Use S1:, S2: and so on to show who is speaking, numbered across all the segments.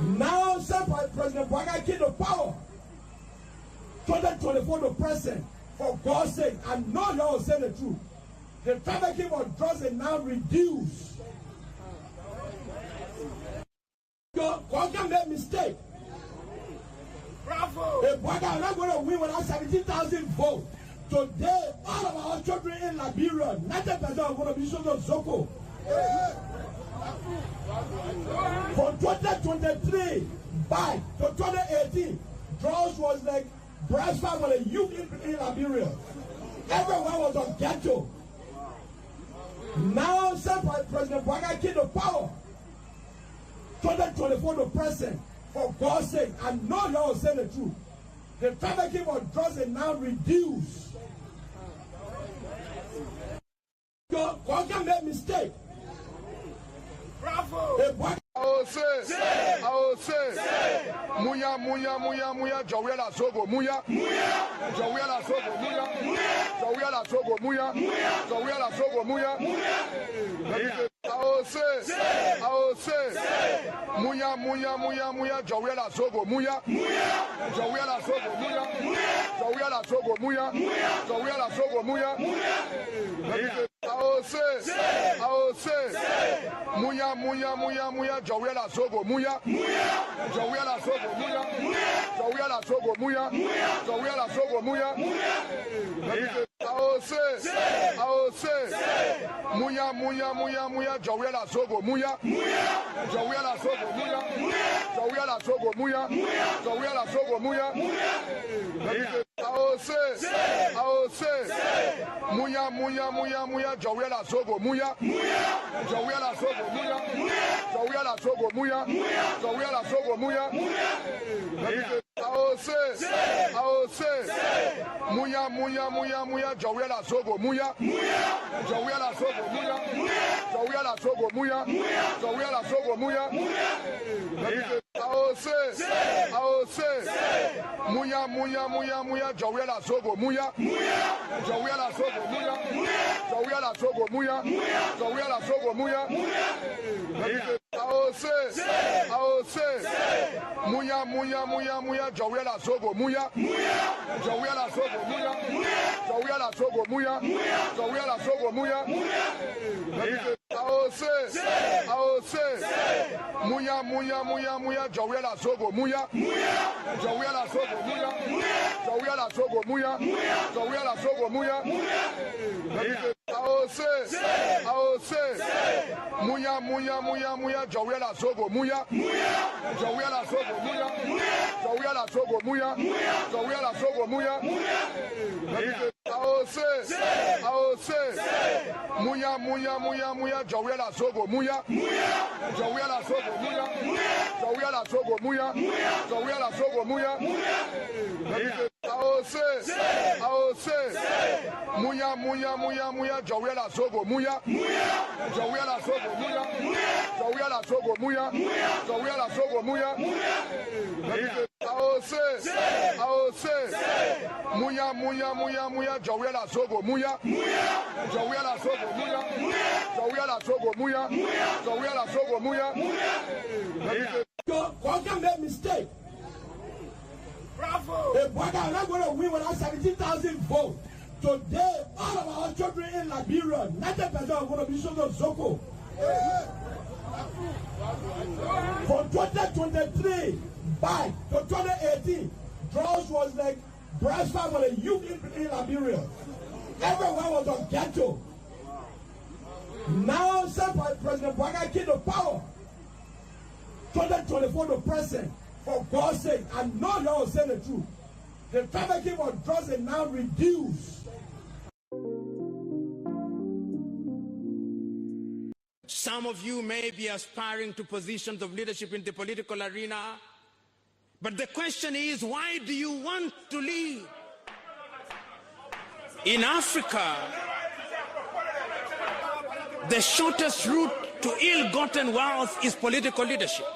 S1: Now, President Biden came to power. 2024 to present, for God's sake, I know y'all will say the truth. The trafficking of drugs is now reduced. God can make mistake.
S2: Bravo!
S1: If Biden is not going to win without 17,000 votes, today, all of our children in Liberia, 90% are going to be shown on Zoko. From 2023 back to 2018, drugs was like breastfeed with a youth in Liberia. Everyone was on ghetto. Now, President Biden came to power. 2024 to present, for God's sake, I know y'all will say the truth. The trafficking of drugs is now reduced. God can make mistake.
S2: Bravo!
S3: I will say, Muya, Jawia la Sogo, Muya, Jawia la Sogo, Muya, Jawia la Sogo, Muya, Jawia la Sogo, Muya. I will say, Muya, Jawia la Sogo, Muya, Jawia la Sogo, Muya, Jawia la Sogo, Muya, Jawia la Sogo, Muya. I will say, Muya, Jawia la Sogo, Muya, Jawia la Sogo, Muya, Jawia la Sogo, Muya, Jawia la Sogo, Muya. I will say, Muya, Jawia la Sogo, Muya, Jawia la Sogo, Muya, Jawia la Sogo, Muya, Jawia la Sogo, Muya. I will say, Muya, Jawia la Sogo, Muya, Jawia la Sogo, Muya, Jawia la Sogo, Muya, Jawia la Sogo, Muya. I will say, Muya, Jawia la Sogo, Muya, Jawia la Sogo, Muya, Jawia la Sogo, Muya, Jawia la Sogo, Muya. I will say, Muya, Jawia la Sogo, Muya, Jawia la Sogo, Muya, Jawia la Sogo, Muya, Jawia la Sogo, Muya. I will say, Muya, Jawia la Sogo, Muya, Jawia la Sogo, Muya, Jawia la Sogo, Muya, Jawia la Sogo, Muya. I will say, Muya, Jawia la Sogo, Muya, Jawia la Sogo, Muya, Jawia la Sogo, Muya, Jawia la Sogo, Muya. I will say, Muya, Jawia la Sogo, Muya, Jawia la Sogo, Muya, Jawia la Sogo, Muya, Jawia la Sogo, Muya. I will say, Muya, Jawia la Sogo, Muya, Jawia la Sogo, Muya, Jawia la Sogo, Muya, Jawia la Sogo, Muya. I will say, Muya, Jawia la Sogo, Muya, Jawia la Sogo, Muya, Jawia la Sogo, Muya, Jawia la Sogo, Muya. I will say, Muya, Jawia la Sogo, Muya, Jawia la Sogo, Muya, Jawia la Sogo, Muya, Jawia la Sogo, Muya.
S1: God can make mistake.
S2: Bravo!
S1: If Biden is not going to win without 17,000 votes, today, all of our children in Liberia, 90% are going to be shown on Zoko. From 2023 back to 2018, drugs was like breastfeed with a youth in Liberia. Everyone was on ghetto. Now, President Biden came to power. 2024 to present, for God's sake, I know y'all will say the truth. The trafficking of drugs is now reduced.
S4: Some of you may be aspiring to positions of leadership in the political arena, but the question is, why do you want to lead? In Africa, the shortest route to ill-gotten wealth is political leadership.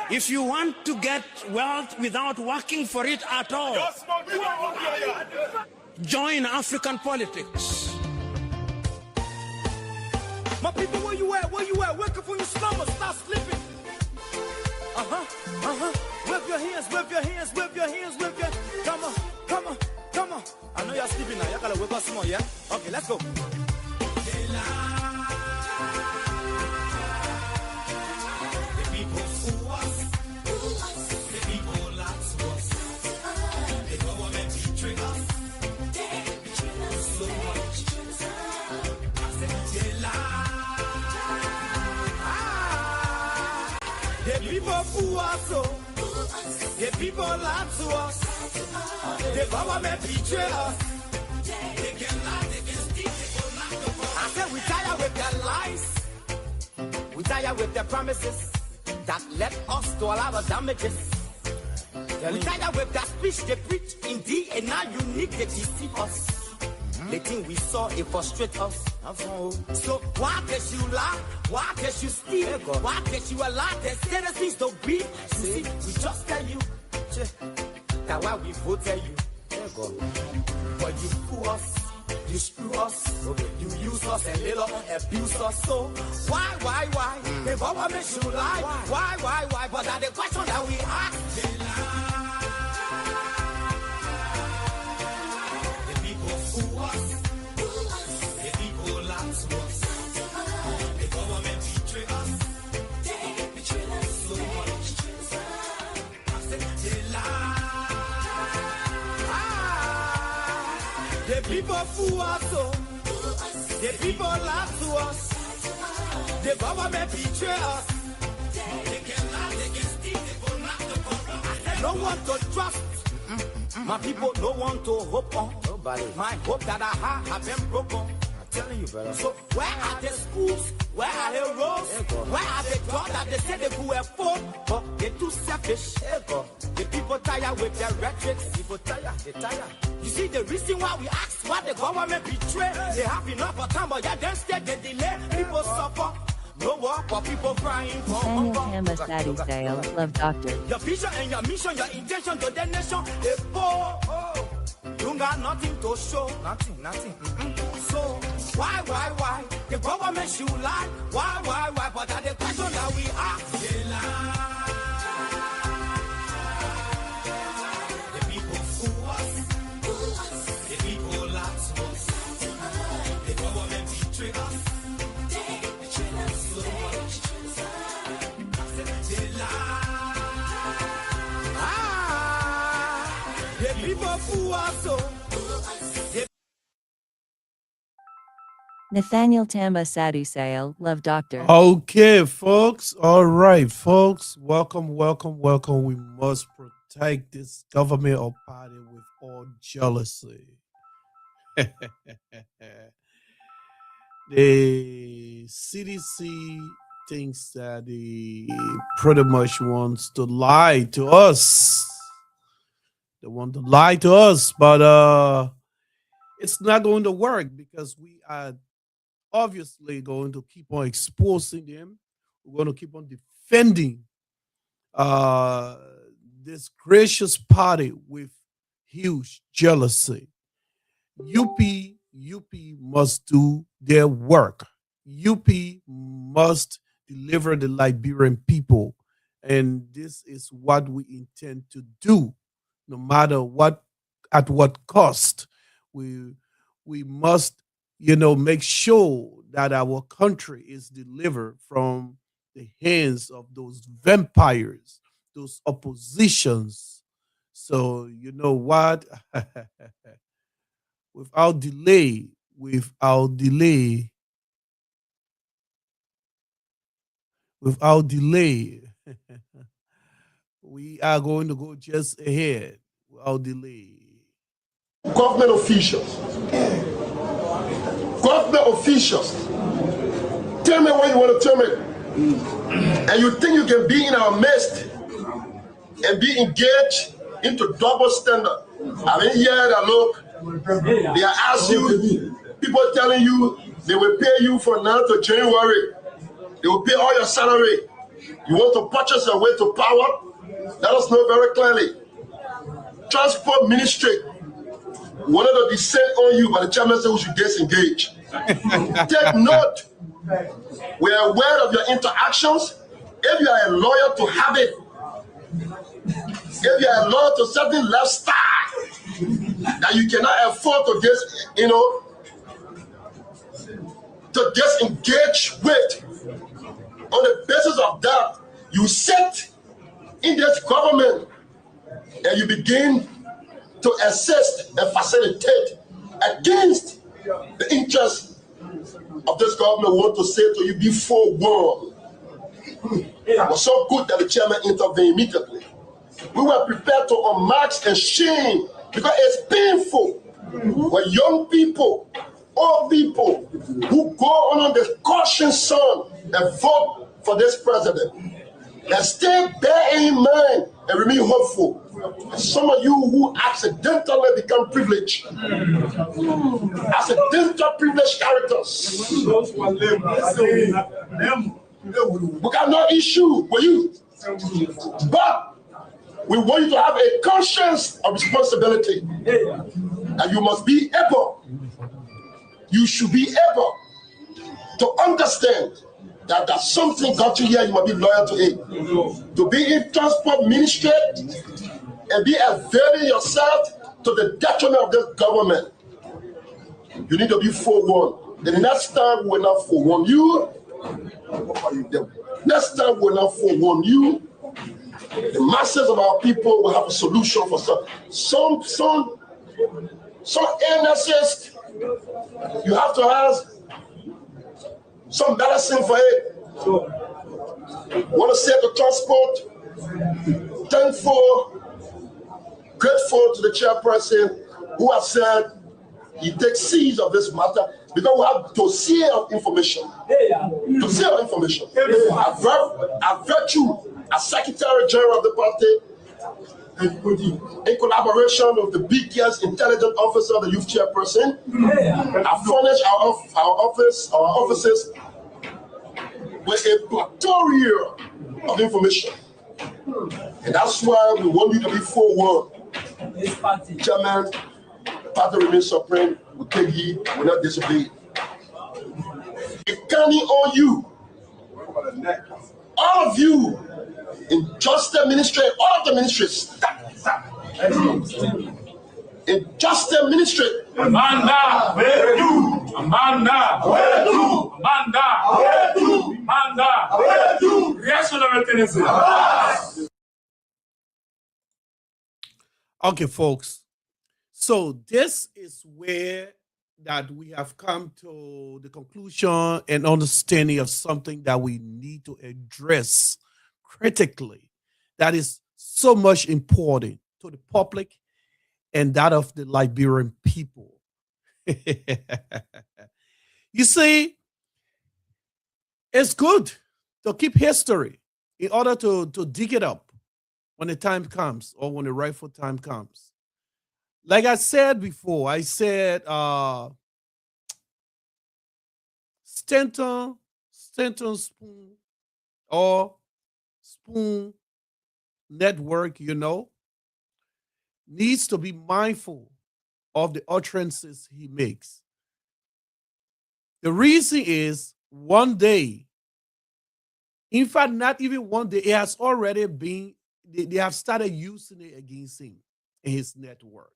S4: If you want to get wealth without working for it at all, join African politics.
S2: My people, where you at? Where you at? Wake up from your slumber, stop sleeping. Wave your hands, wave your hands, wave your hands, wave your. Come on, come on, come on. I know you're sleeping now. You gotta wake up some more, yeah? Okay, let's go. The people who are so, the people lie to us, the government betray us. They can lie, they can steal, they can lie to us. I said we tired with their lies, we tired with their promises that led us to a lot of damages. We tired with that speech they preach indeed, and now unique they deceive us. The thing we saw, it frustrates us. So why can't you lie? Why can't you steal? Why can't you allow the citizens to breathe? You see, we just tell you that why we voted you. But you fool us, you screw us, you use us and little abuse us. So why? The government should lie. Why? But that's the question that we ask. They lie. The people fool us, the people lie to us, the government betray us. They can lie, they can steal, they go knock the corrupt. No one to trust. My people don't want to hope on. Nobody. My hope that I have been broken. I'm telling you, brother. So where are the schools? Where are the roads? Where are the jobs that they say they could afford? But they're too selfish. The people tired with their rhetoric. People tired, they tired. You see the reason why we ask why the government betray. They have enough of time, but yeah, then stay they delay. People suffer. No work for people crying for
S5: Nathaniel Tamba Sadi Sale, Love Doctor.
S2: Your vision and your mission, your intention to the nation, they poor. You got nothing to show. Nothing. So, why? The government should lie. Why? But that's the question that we ask. They lie. The people fool us. The people lie to us. The government betray us.
S5: Nathaniel Tamba Sadi Sale, Love Doctor.
S6: Okay, folks. All right, folks. Welcome. We must protect this government or party with all jealousy. The CDC thinks that he pretty much wants to lie to us. They want to lie to us, but it's not going to work because we are obviously going to keep on exposing them. We're going to keep on defending this gracious party with huge jealousy. UP must do their work. UP must deliver the Liberian people. And this is what we intend to do, no matter what, at what cost. We must, make sure that our country is delivered from the hands of those vampires, those oppositions. So, you know what? Without delay, we are going to go just ahead without delay.
S3: Government officials, tell me what you want to tell me. And you think you can be in our midst and be engaged into double standard. I mean, here that look, they are asking you, people telling you they will pay you from now to January. They will pay all your salary. You want to purchase your way to power? Let us know very clearly. Transport Ministry wanted to descend on you, but the chairman said we should disengage. Take note. We are aware of your interactions. If you are a lawyer to have it, If you are loyal to certain lifestyle that you cannot afford to to disengage with, on the basis of that, you sit in this government and you begin to assist and facilitate against the interests of this government. Want to say to you, be forewarned. It was so good that the chairman intervened immediately. We were prepared to unmask and shame because it's painful when young people, old people who go on the caution sun and vote for this president and stay bear in mind and remain hopeful. Some of you who accidentally become privileged, accidental privileged characters, we got no issue with you, but we want you to have a conscience of responsibility, and you must be able, you should be able to understand that there's something got you here, you must be loyal to it. To be in transport ministry and be availing yourself to the detriment of this government, you need to be forewarned. The next time we will not forewarn you. The next time we will not forewarn you. The masses of our people will have a solution for some illnesses. You have to have some medicine for it. Want to say to transport, grateful to the chairperson who has said he takes seize of this matter because we have dossier of information. Dossier of information. A virtue as Secretary General of the party, in collaboration with the biggest intelligent officer, the youth chairperson, I furnish our offices with a plethora of information. And that's why we want you to be forewarned. Chairman, party remains supreme, we take heed, we will not disobey. It can't on you. All of you in justice ministry, all of the ministries, in justice ministry,
S7: Amanda, where you? Amanda, where you? Amanda, where you? Amanda, where you? Reaction of everything.
S6: Okay, folks. So this is where that we have come to the conclusion and understanding of something that we need to address critically. That is so much important to the public and that of the Liberian people. You see, it's good to keep history in order to dig it up when the time comes or when the rightful time comes. Like I said before, I said Stanton Spoon or Spoon Network, needs to be mindful of the utterances he makes. The reason is one day, in fact, not even one day, it has already been, they have started using it against him in his network.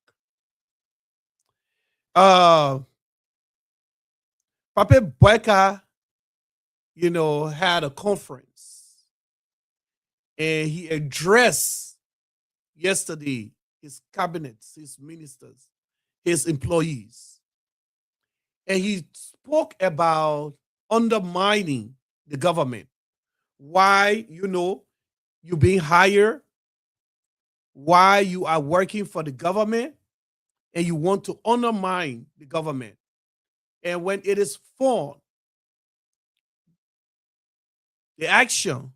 S6: Pape Boyka, had a conference and he addressed yesterday his cabinets, his ministers, his employees. And he spoke about undermining the government. Why, you being hired, why you are working for the government, and you want to undermine the government. And when it is formed, the action,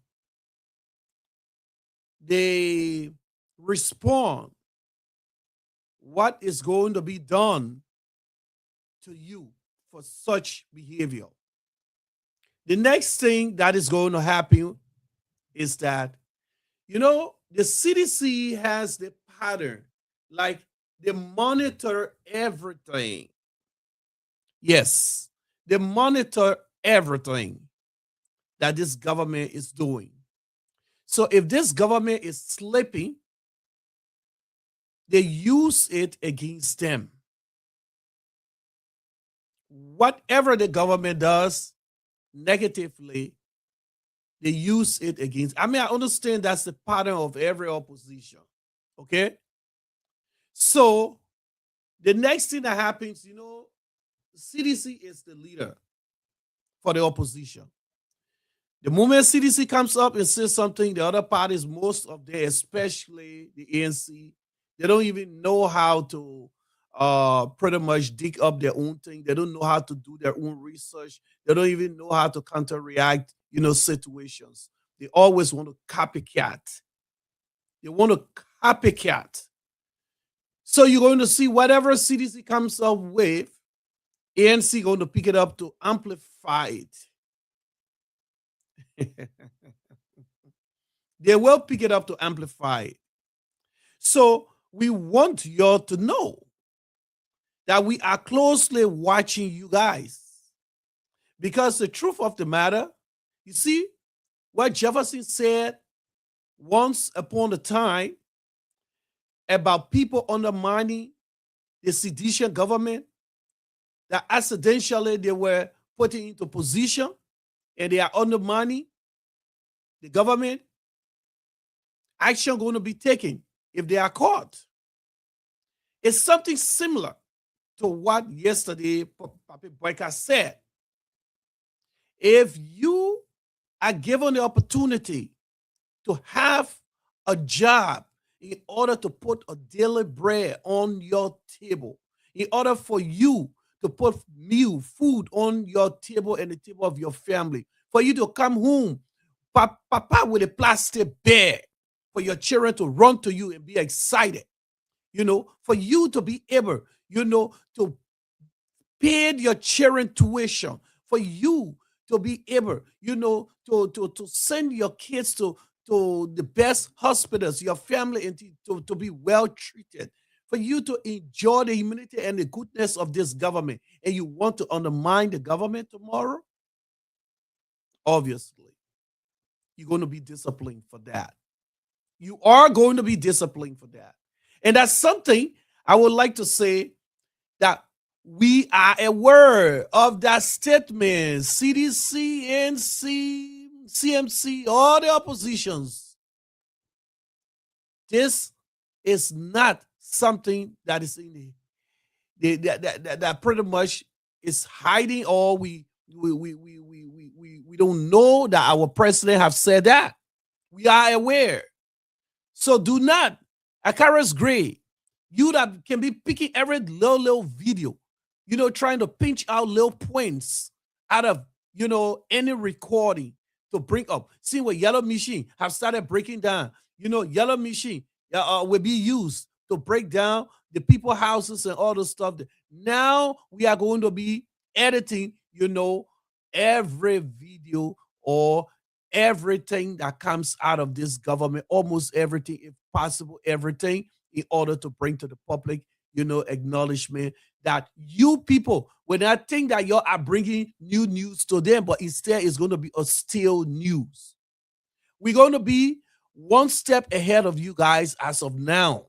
S6: they respond what is going to be done to you for such behavior. The next thing that is going to happen is that, the CDC has the pattern, like they monitor everything. Yes, they monitor everything that this government is doing. So if this government is slipping, they use it against them. Whatever the government does negatively, they use it against. I mean, I understand that's the pattern of every opposition. Okay? So the next thing that happens, CDC is the leader for the opposition. The moment CDC comes up and says something, the other parties, most of them, especially the ANC, they don't even know how to pretty much dig up their own thing. They don't know how to do their own research. They don't even know how to counter-react, situations. They always want to copycat. They want to copycat. So you're going to see whatever CDC comes up with, ANC going to pick it up to amplify it. They will pick it up to amplify it. So we want y'all to know that we are closely watching you guys. Because the truth of the matter, you see, what Jefferson said once upon a time about people undermining the sedition government, that accidentally they were putting into position and they are undermining the government, action going to be taken if they are caught. It's something similar to what yesterday Papi Boyka said. If you are given the opportunity to have a job in order to put a daily bread on your table, in order for you to put food on your table and the table of your family, for you to come home, papa with a plastic bag, for your children to run to you and be excited, for you to be able, to pay your children tuition, for you to be able, to send your kids to the best hospitals, your family, and to be well treated, for you to enjoy the humanity and the goodness of this government, and you want to undermine the government tomorrow, obviously, you're going to be disciplined for that. You are going to be disciplined for that. And that's something I would like to say, that we are aware of that statement. CDC, NC, CMC, all the oppositions. This is not something that is in that pretty much is hiding, or we don't know that our president have said that. We are aware. So do not, Akaris Gray, you that can be picking every little video, trying to pinch out little points out of, any recording to bring up. See what Yellow Machine have started breaking down. Yellow Machine will be used to break down the people houses and all the stuff. Now we are going to be editing, every video or everything that comes out of this government, almost everything, if possible, everything, in order to bring to the public, acknowledgement that you people, when I think that you are bringing new news to them, but instead it's going to be a stale news. We're going to be one step ahead of you guys as of now.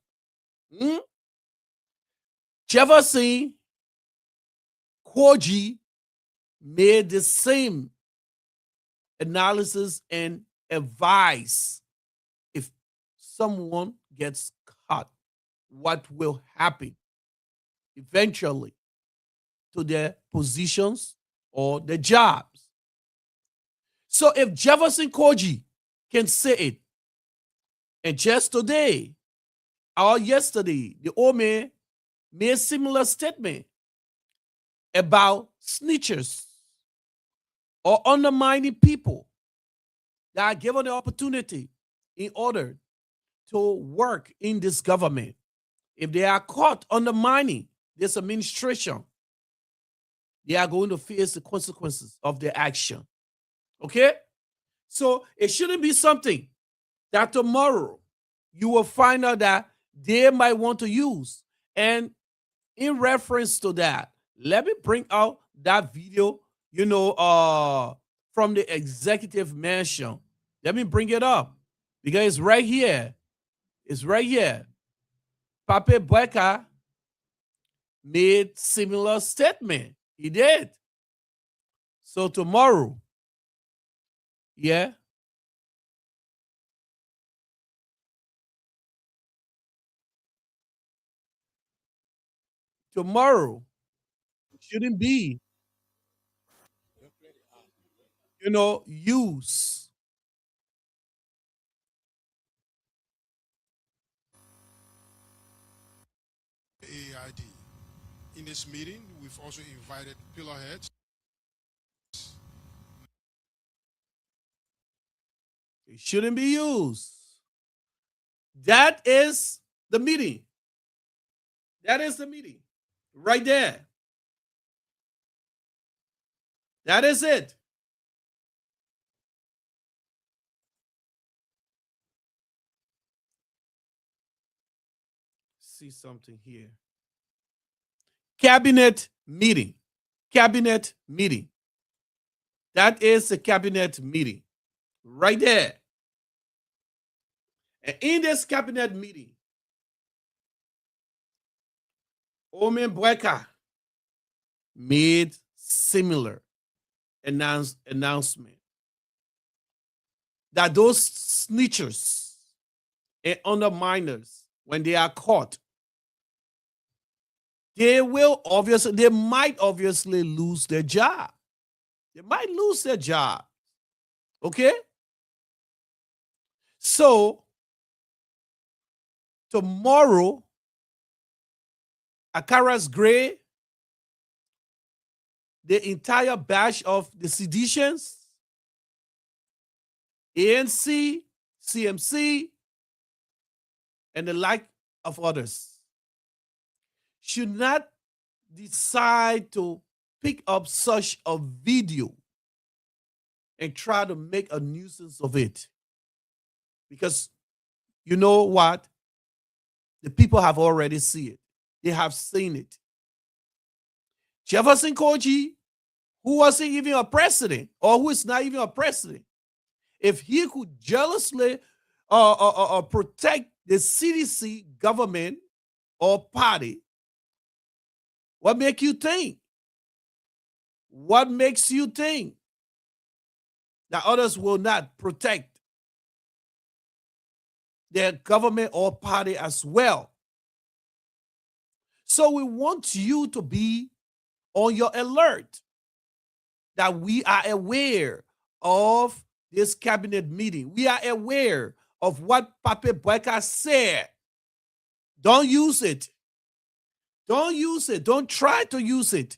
S6: Jefferson Koji made the same analysis and advice. If someone gets caught, what will happen eventually to their positions or their jobs? So if Jefferson Koji can say it, and just today or yesterday, the old man made a similar statement about snitchers or undermining people that are given the opportunity in order to work in this government. If they are caught undermining this administration, they are going to face the consequences of their action. Okay? So it shouldn't be something that tomorrow you will find out that they might want to use. And in reference to that, let me bring out that video, from the executive mansion. Let me bring it up because it's right here. It's right here. Pape Bueka made similar statement. He did. So tomorrow, yeah, tomorrow shouldn't be, use.
S8: AID. In this meeting, we've also invited pillar heads.
S6: It shouldn't be used. That is the meeting. That is the meeting. Right there. That is it. See something here. Cabinet meeting. Cabinet meeting. That is a cabinet meeting. Right there. And in this cabinet meeting, Omen Bueka made similar announcement that those snitchers and underminers, when they are caught, they might obviously lose their job. They might lose their job. Okay? So, tomorrow, Akara's Gray, the entire batch of the seditions, ANC, CMC, and the like of others, should not decide to pick up such a video and try to make a nuisance of it. Because you know what? The people have already seen it. They have seen it. Jefferson Koji, who wasn't even a president, or who is not even a president, if he could jealously protect the CDC government or party, what makes you think? What makes you think that others will not protect their government or party as well? So we want you to be on your alert that we are aware of this cabinet meeting. We are aware of what Pape Bueka said. Don't use it. Don't use it. Don't try to use it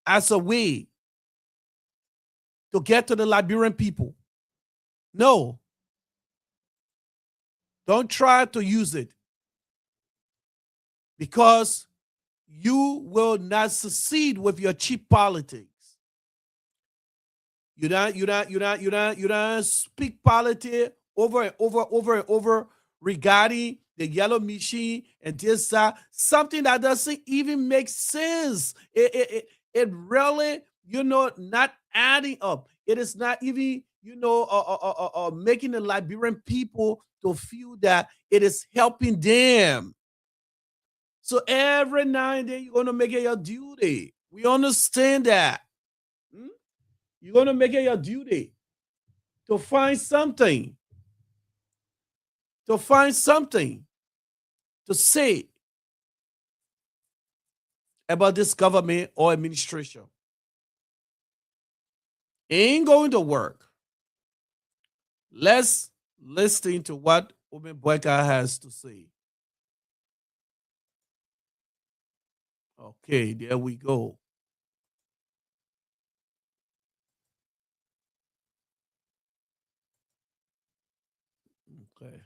S6: as a way to get to the Liberian people. No. Don't try to use it, because you will not succeed with your cheap politics. You don't speak politics over and over regarding the yellow machine and this, something that doesn't even make sense. It really, not adding up. It is not even, making the Liberian people to feel that it is helping them. So every now and then you're going to make it your duty. We understand that. You're going to make it your duty to find something. To say about this government or administration. Ain't going to work. Let's listen to what Omen Bueka has to say. Okay, there we go. Okay.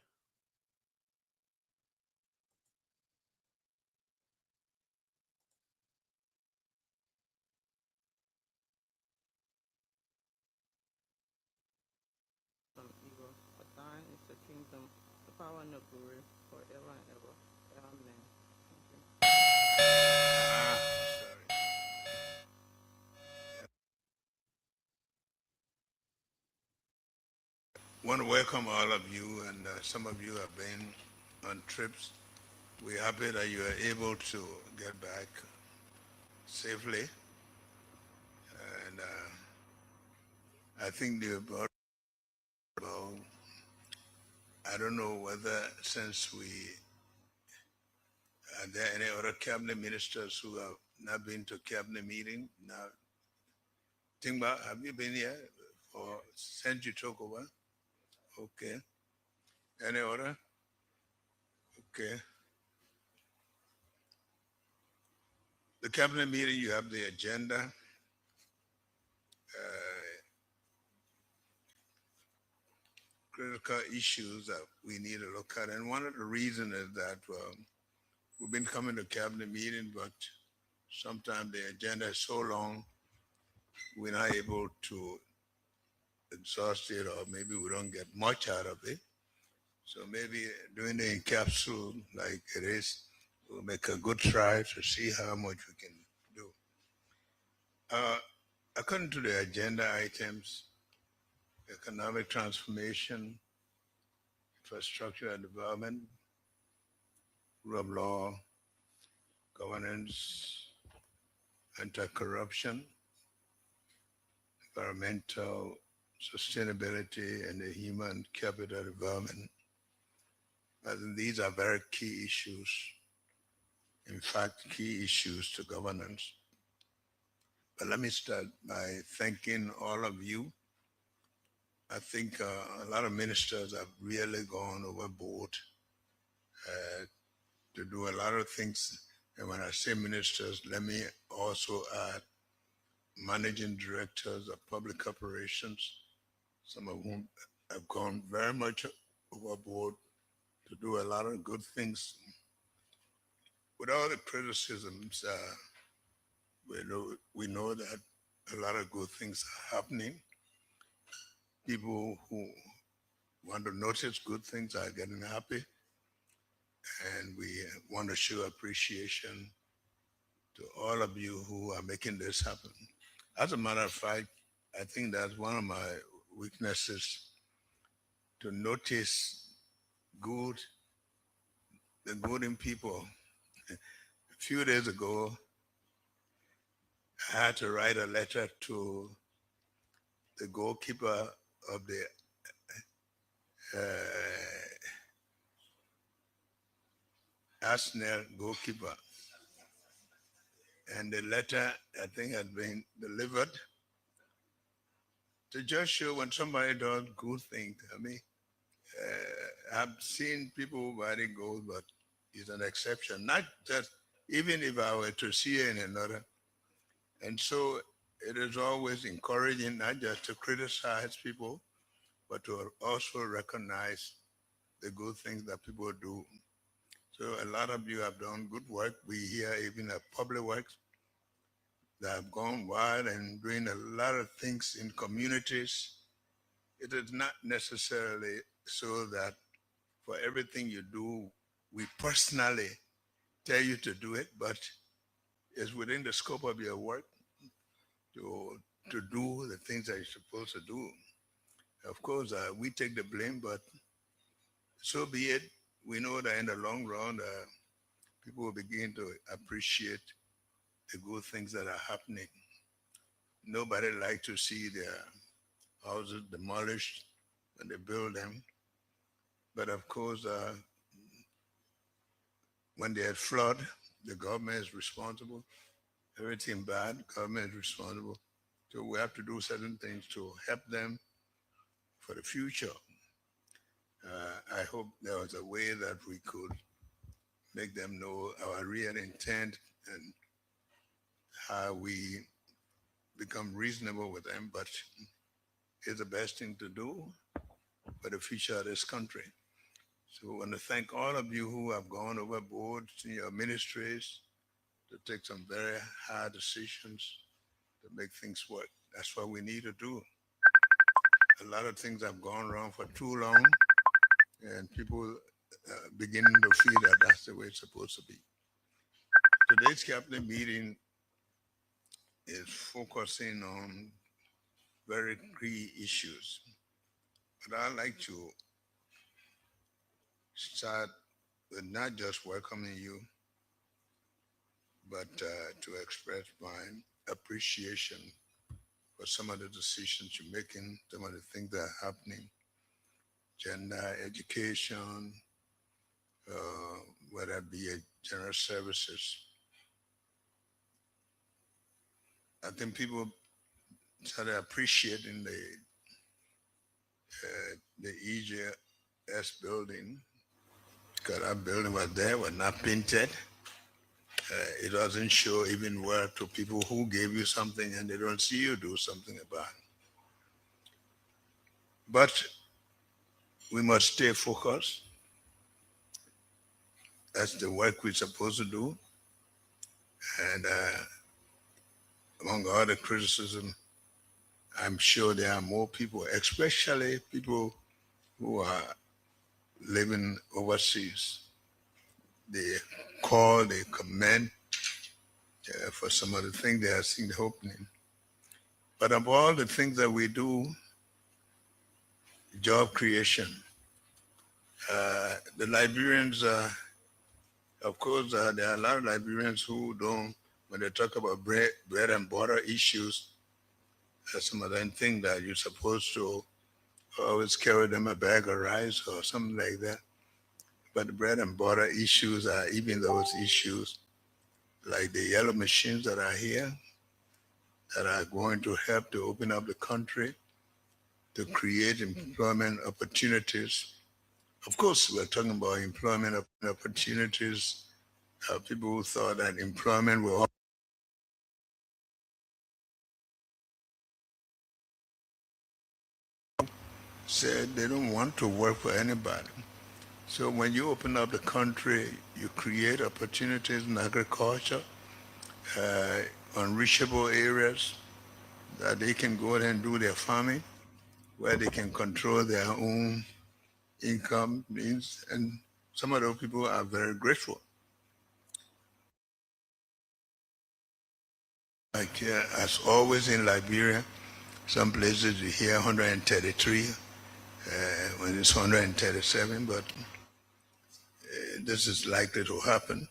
S9: From evil, for thine is the kingdom, the power, and the glory, forever and ever. Amen.
S10: Want to welcome all of you, and some of you have been on trips We're happy that you are able to get back safely. And I think the about, I don't know whether since are there any other cabinet ministers who have not been to cabinet meeting? Now, Tingba, have you been here or since you took over? Okay. Any other? Okay. The cabinet meeting, you have the agenda. Critical issues that we need to look at. And one of the reasons is that we've been coming to cabinet meeting, but sometimes the agenda is so long, we're not able to exhaust it, or maybe we don't get much out of it. So maybe doing the encapsule like it is, we'll make a good try to see how much we can do. According to the agenda items, economic transformation, infrastructure and development, rule of law, governance, anti-corruption, environmental sustainability, and the human capital development. I think these are very key issues. In fact, key issues to governance. But let me start by thanking all of you. I think a lot of ministers have really gone overboard to do a lot of things. And when I say ministers, let me also add managing directors of public operations, some of whom have gone very much overboard to do a lot of good things. With all the criticisms, we know that a lot of good things are happening. People who want to notice good things are getting happy, and we want to show appreciation to all of you who are making this happen. As a matter of fact, I think that's one of my weaknesses, to notice good, the good in people. A few days ago, I had to write a letter to the goalkeeper of the Arsenal goalkeeper. And the letter, I think, had been delivered to just show when somebody does good things. I mean, I've seen people writing goals, but it's an exception. Not just, even if I were to see it in another. And so it is always encouraging not just to criticize people, but to also recognize the good things that people do. So a lot of you have done good work. We hear even at Public Works that have gone wide and doing a lot of things in communities. It is not necessarily so that for everything you do, we personally tell you to do it, but it's within the scope of your work to do the things that you're supposed to do. Of course, we take the blame, but so be it. We know that in the long run, people will begin to appreciate the good things that are happening. Nobody likes to see their houses demolished when they build them. But of course, when they had flood, the government is responsible. Everything bad, government is responsible. So we have to do certain things to help them for the future. I hope there was a way that we could make them know our real intent and how we become reasonable with them, but it's the best thing to do for the future of this country. So I want to thank all of you who have gone overboard in your ministries to take some very hard decisions to make things work. That's what we need to do. A lot of things have gone wrong for too long, and people beginning to feel that that's the way it's supposed to be. Today's cabinet meeting is focusing on very key issues, but I'd like to start with not just welcoming you, but to express my appreciation for some of the decisions you're making, some of the things that are happening, gender, education, whether it be general services. I think people started appreciating the EJS building because that building was there, was not painted. It doesn't show even work to people who gave you something and they don't see you do something about it. But we must stay focused. That's the work we're supposed to do. And among all the criticism, I'm sure there are more people, especially people who are living overseas. They call, they commend for some of the things they are seeing the opening. But of all the things that we do, job creation, the Liberians, of course, there are a lot of Liberians who don't, when they talk about bread and butter issues, some of them think that you're supposed to always carry them a bag of rice or something like that. But the bread and butter issues are even those issues like the yellow machines that are here that are going to help to open up the country, to create employment opportunities. Of course, we're talking about employment opportunities. People who thought that employment will said they don't want to work for anybody. So when you open up the country, you create opportunities in agriculture, unreachable areas that they can go there and do their farming, where they can control their own income means, and some of those people are very grateful. Like as always in Liberia, some places you hear 133 when it's 137, but this is likely to happen.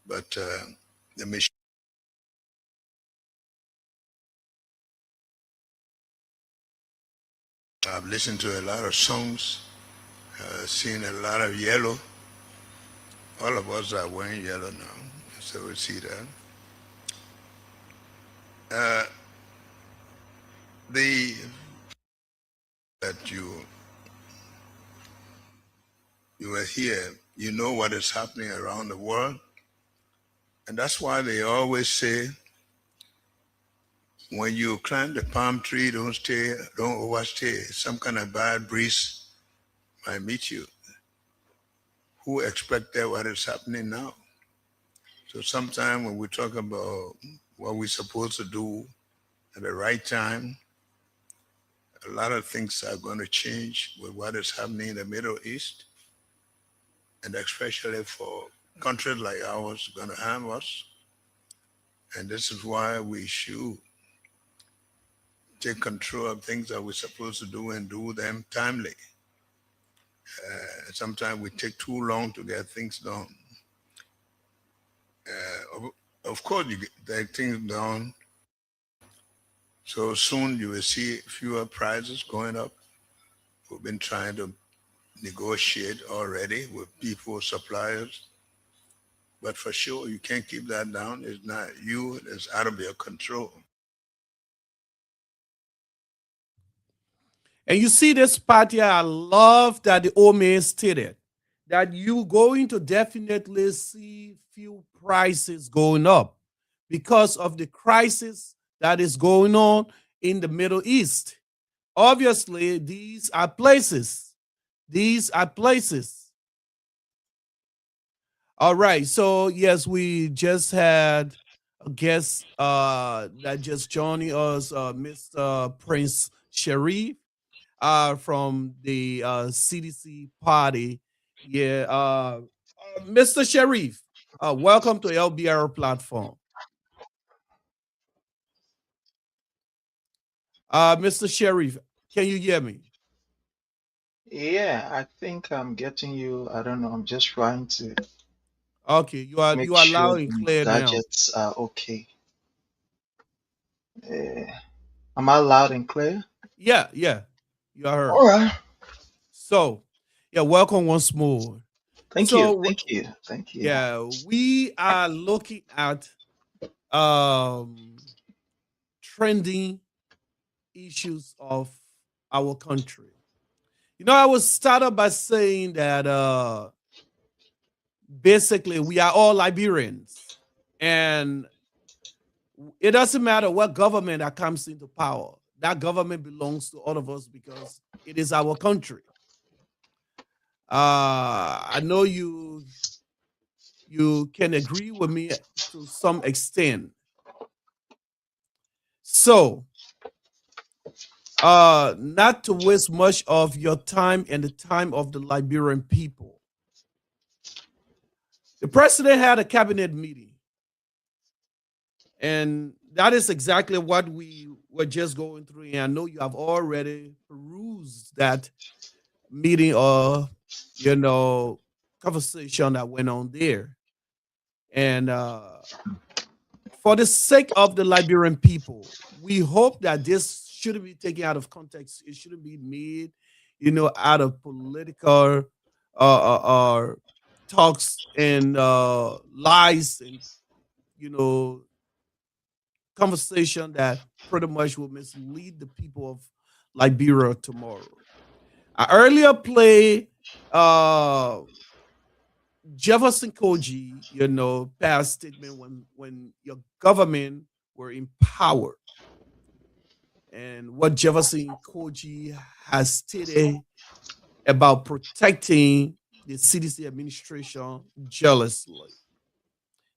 S10: But the machine. I've listened to a lot of songs, seen a lot of yellow. All of us are wearing yellow now, so we see that. The that you are here, you know what is happening around the world, and that's why they always say, when you climb the palm tree, don't overstay. Some kind of bad breeze might meet you. Who expected what is happening now? So sometimes when we talk about what we're supposed to do at the right time, a lot of things are going to change with what is happening in the Middle East, and especially for countries like ours going to harm us. And this is why we should take control of things that we're supposed to do and do them timely. Sometimes we take too long to get things done. Of course, you get things done. So soon you will see fewer prices going up. We've been trying to negotiate already with people, suppliers. But for sure, you can't keep that down. It's not you, it's out of your control.
S6: And you see this part here, I love that the old man stated that you going to definitely see few prices going up because of the crisis that is going on in the Middle East. Obviously, these are places. These are places. All right. So yes, we just had a guest that just joining us, Mr. Prince Sharif from the CDC party. Yeah, Mr. Sharif, welcome to LBR platform. Mr. Sharif, can you hear me?
S11: Yeah, I think I'm getting you. I don't know. I'm just trying to
S6: Okay,
S11: make
S6: you are
S11: sure
S6: loud and
S11: the
S6: clear now.
S11: gadgets are okay. Am I loud and clear?
S6: Yeah, yeah, you are
S11: All
S6: heard.
S11: right.
S6: So, yeah, welcome once more.
S11: Thank you.
S6: So,
S11: Thank you. Thank you.
S6: yeah, we are looking at um trending issues of our country. You know, I was started by saying that basically we are all Liberians, and it doesn't matter what government that comes into power. That government belongs to all of us because it is our country. I know you can agree with me to some extent. So, not to waste much of your time and the time of the Liberian people, the president had a cabinet meeting, and that is exactly what we were just going through. And I know you have already perused that meeting or you know conversation that went on there. And for the sake of the Liberian people, we hope that this shouldn't be taken out of context. It shouldn't be made, out of political talks and lies and you know conversation that pretty much will mislead the people of Liberia tomorrow. I earlier played uh, Jefferson Koji, past statement when your government were in power, and what Jefferson Koji has stated about protecting the CDC administration jealously,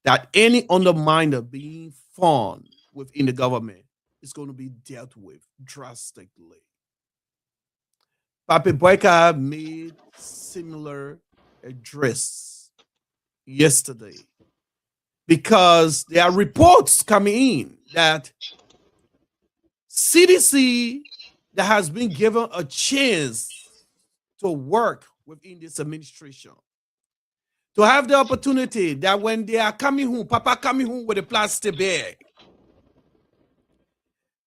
S6: that any underminer being found within the government is going to be dealt with drastically. Papi Boyka made similar address yesterday because there are reports coming in that CDC that has been given a chance to work within this administration, to have the opportunity that when they are coming home, Papa coming home with a plastic bag,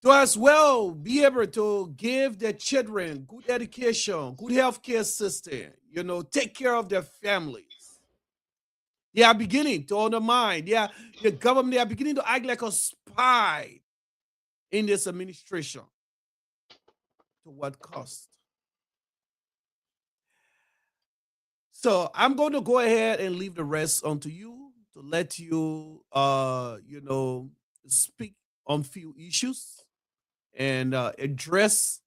S6: to as well be able to give their children good education, good healthcare system, take care of their families. They are beginning to undermine. The government, they are beginning to act like a spy in this administration. To what cost? So I'm going to go ahead and leave the rest onto you to let you, speak on few issues and address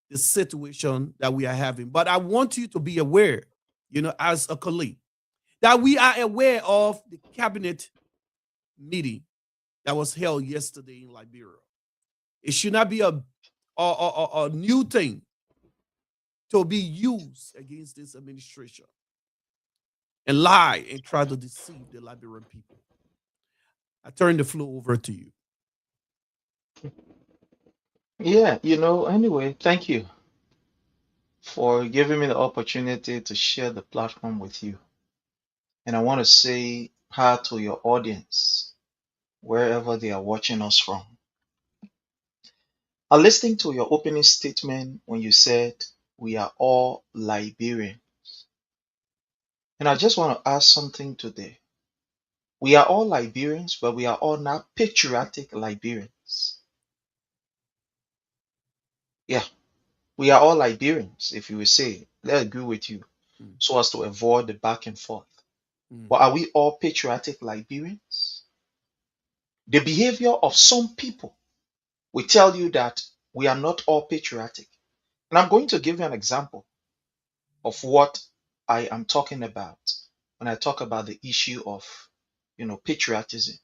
S6: the situation that we are having. But I want you to be aware, as a colleague, that we are aware of the cabinet meeting that was held yesterday in Liberia. It should not be a new thing to be used against this administration and lie and try to deceive the Liberian people. I turn the floor over to you.
S11: Yeah, anyway, thank you for giving me the opportunity to share the platform with you. And I want to say hi to your audience, wherever they are watching us from. I listened to your opening statement when you said we are all Liberian. And I just want to ask something today. We are all Liberians, but we are all not patriotic Liberians. Yeah, we are all Liberians, if you will say. I agree with you, so as to avoid the back and forth. But are we all patriotic Liberians? The behavior of some people will tell you that we are not all patriotic. And I'm going to give you an example of what I am talking about when I talk about the issue of, patriotism.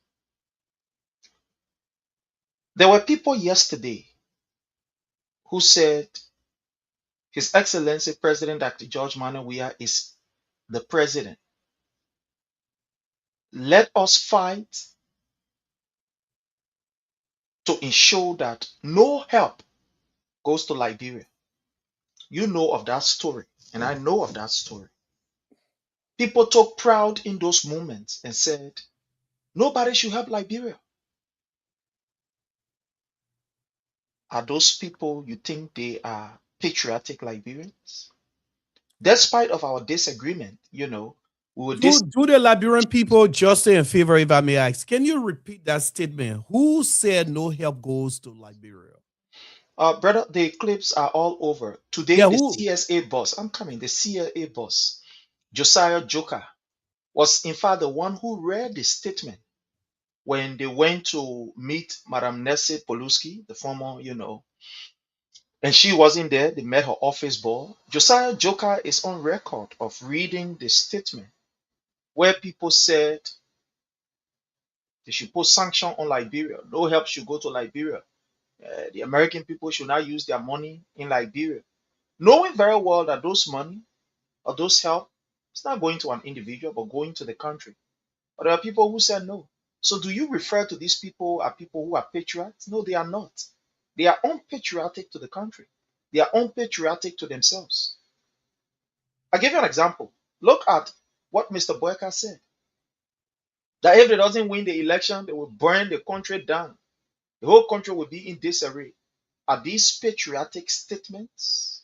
S11: There were people yesterday who said His Excellency President Dr. George Manuel Weah is the president. Let us fight to ensure that no help goes to Liberia. You know of that story, and I know of that story. People took pride in those moments and said, nobody should help Liberia. Are those people you think they are patriotic Liberians? Despite of our disagreement, we will
S6: Do the Liberian people justice and favor, if I may ask? Can you repeat that statement? Who said no help goes to Liberia?
S11: Brother, the clips are all over. Today,
S6: Yeah,
S11: the
S6: who?
S11: CSA boss, I'm coming, the CIA boss, Josiah Joker, was in fact the one who read the statement when they went to meet Madame Nessie Poluski, the former, and she wasn't there. They met her office boy. Josiah Joker is on record of reading the statement where people said they should put sanction on Liberia. No help should go to Liberia. The American people should not use their money in Liberia, knowing very well that those money or those help is not going to an individual but going to the country. But there are people who said no. So do you refer to these people as people who are patriots? No, they are not. They are unpatriotic to the country. They are unpatriotic to themselves. I'll give you an example. Look at what Mr. Boyka said. That if they doesn't win the election, they will burn the country down. The whole country will be in disarray. Are these patriotic statements?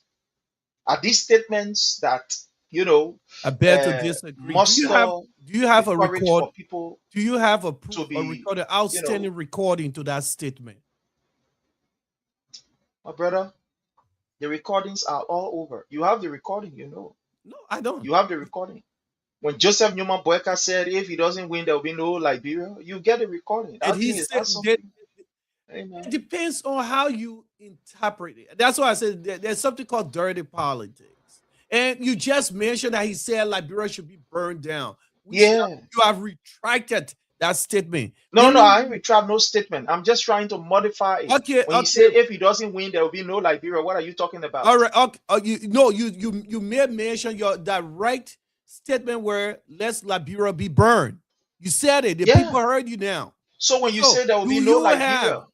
S11: Are these statements that,
S6: I beg to disagree.
S11: muster
S6: Do you have
S11: the
S6: a
S11: courage
S6: record?
S11: for people
S6: Do you have a
S11: to
S6: proof,
S11: be,
S6: a recorded, outstanding recording to that statement?
S11: my brother, the recordings are all over. You have the recording,
S6: No, I don't.
S11: You have the recording. When Joseph Newman Boyka said, if he doesn't win, there will be no Liberia, you get the recording.
S6: And
S11: That
S6: he
S11: thing is
S6: said
S11: not something. Amen.
S6: it depends on how you interpret it. That's why I said there's something called dirty politics. And you just mentioned that he said Liberia should be burned down. You have retracted that statement.
S11: No, I ain't retract no statement. I'm just trying to modify it.
S6: Okay,
S11: when he said if he doesn't win, there will be no Liberia, what are you talking about?
S6: All right. Okay. You may mention your direct statement where let's Liberia be burned. You said it. The people heard you now.
S11: So when you say there will be no Liberia,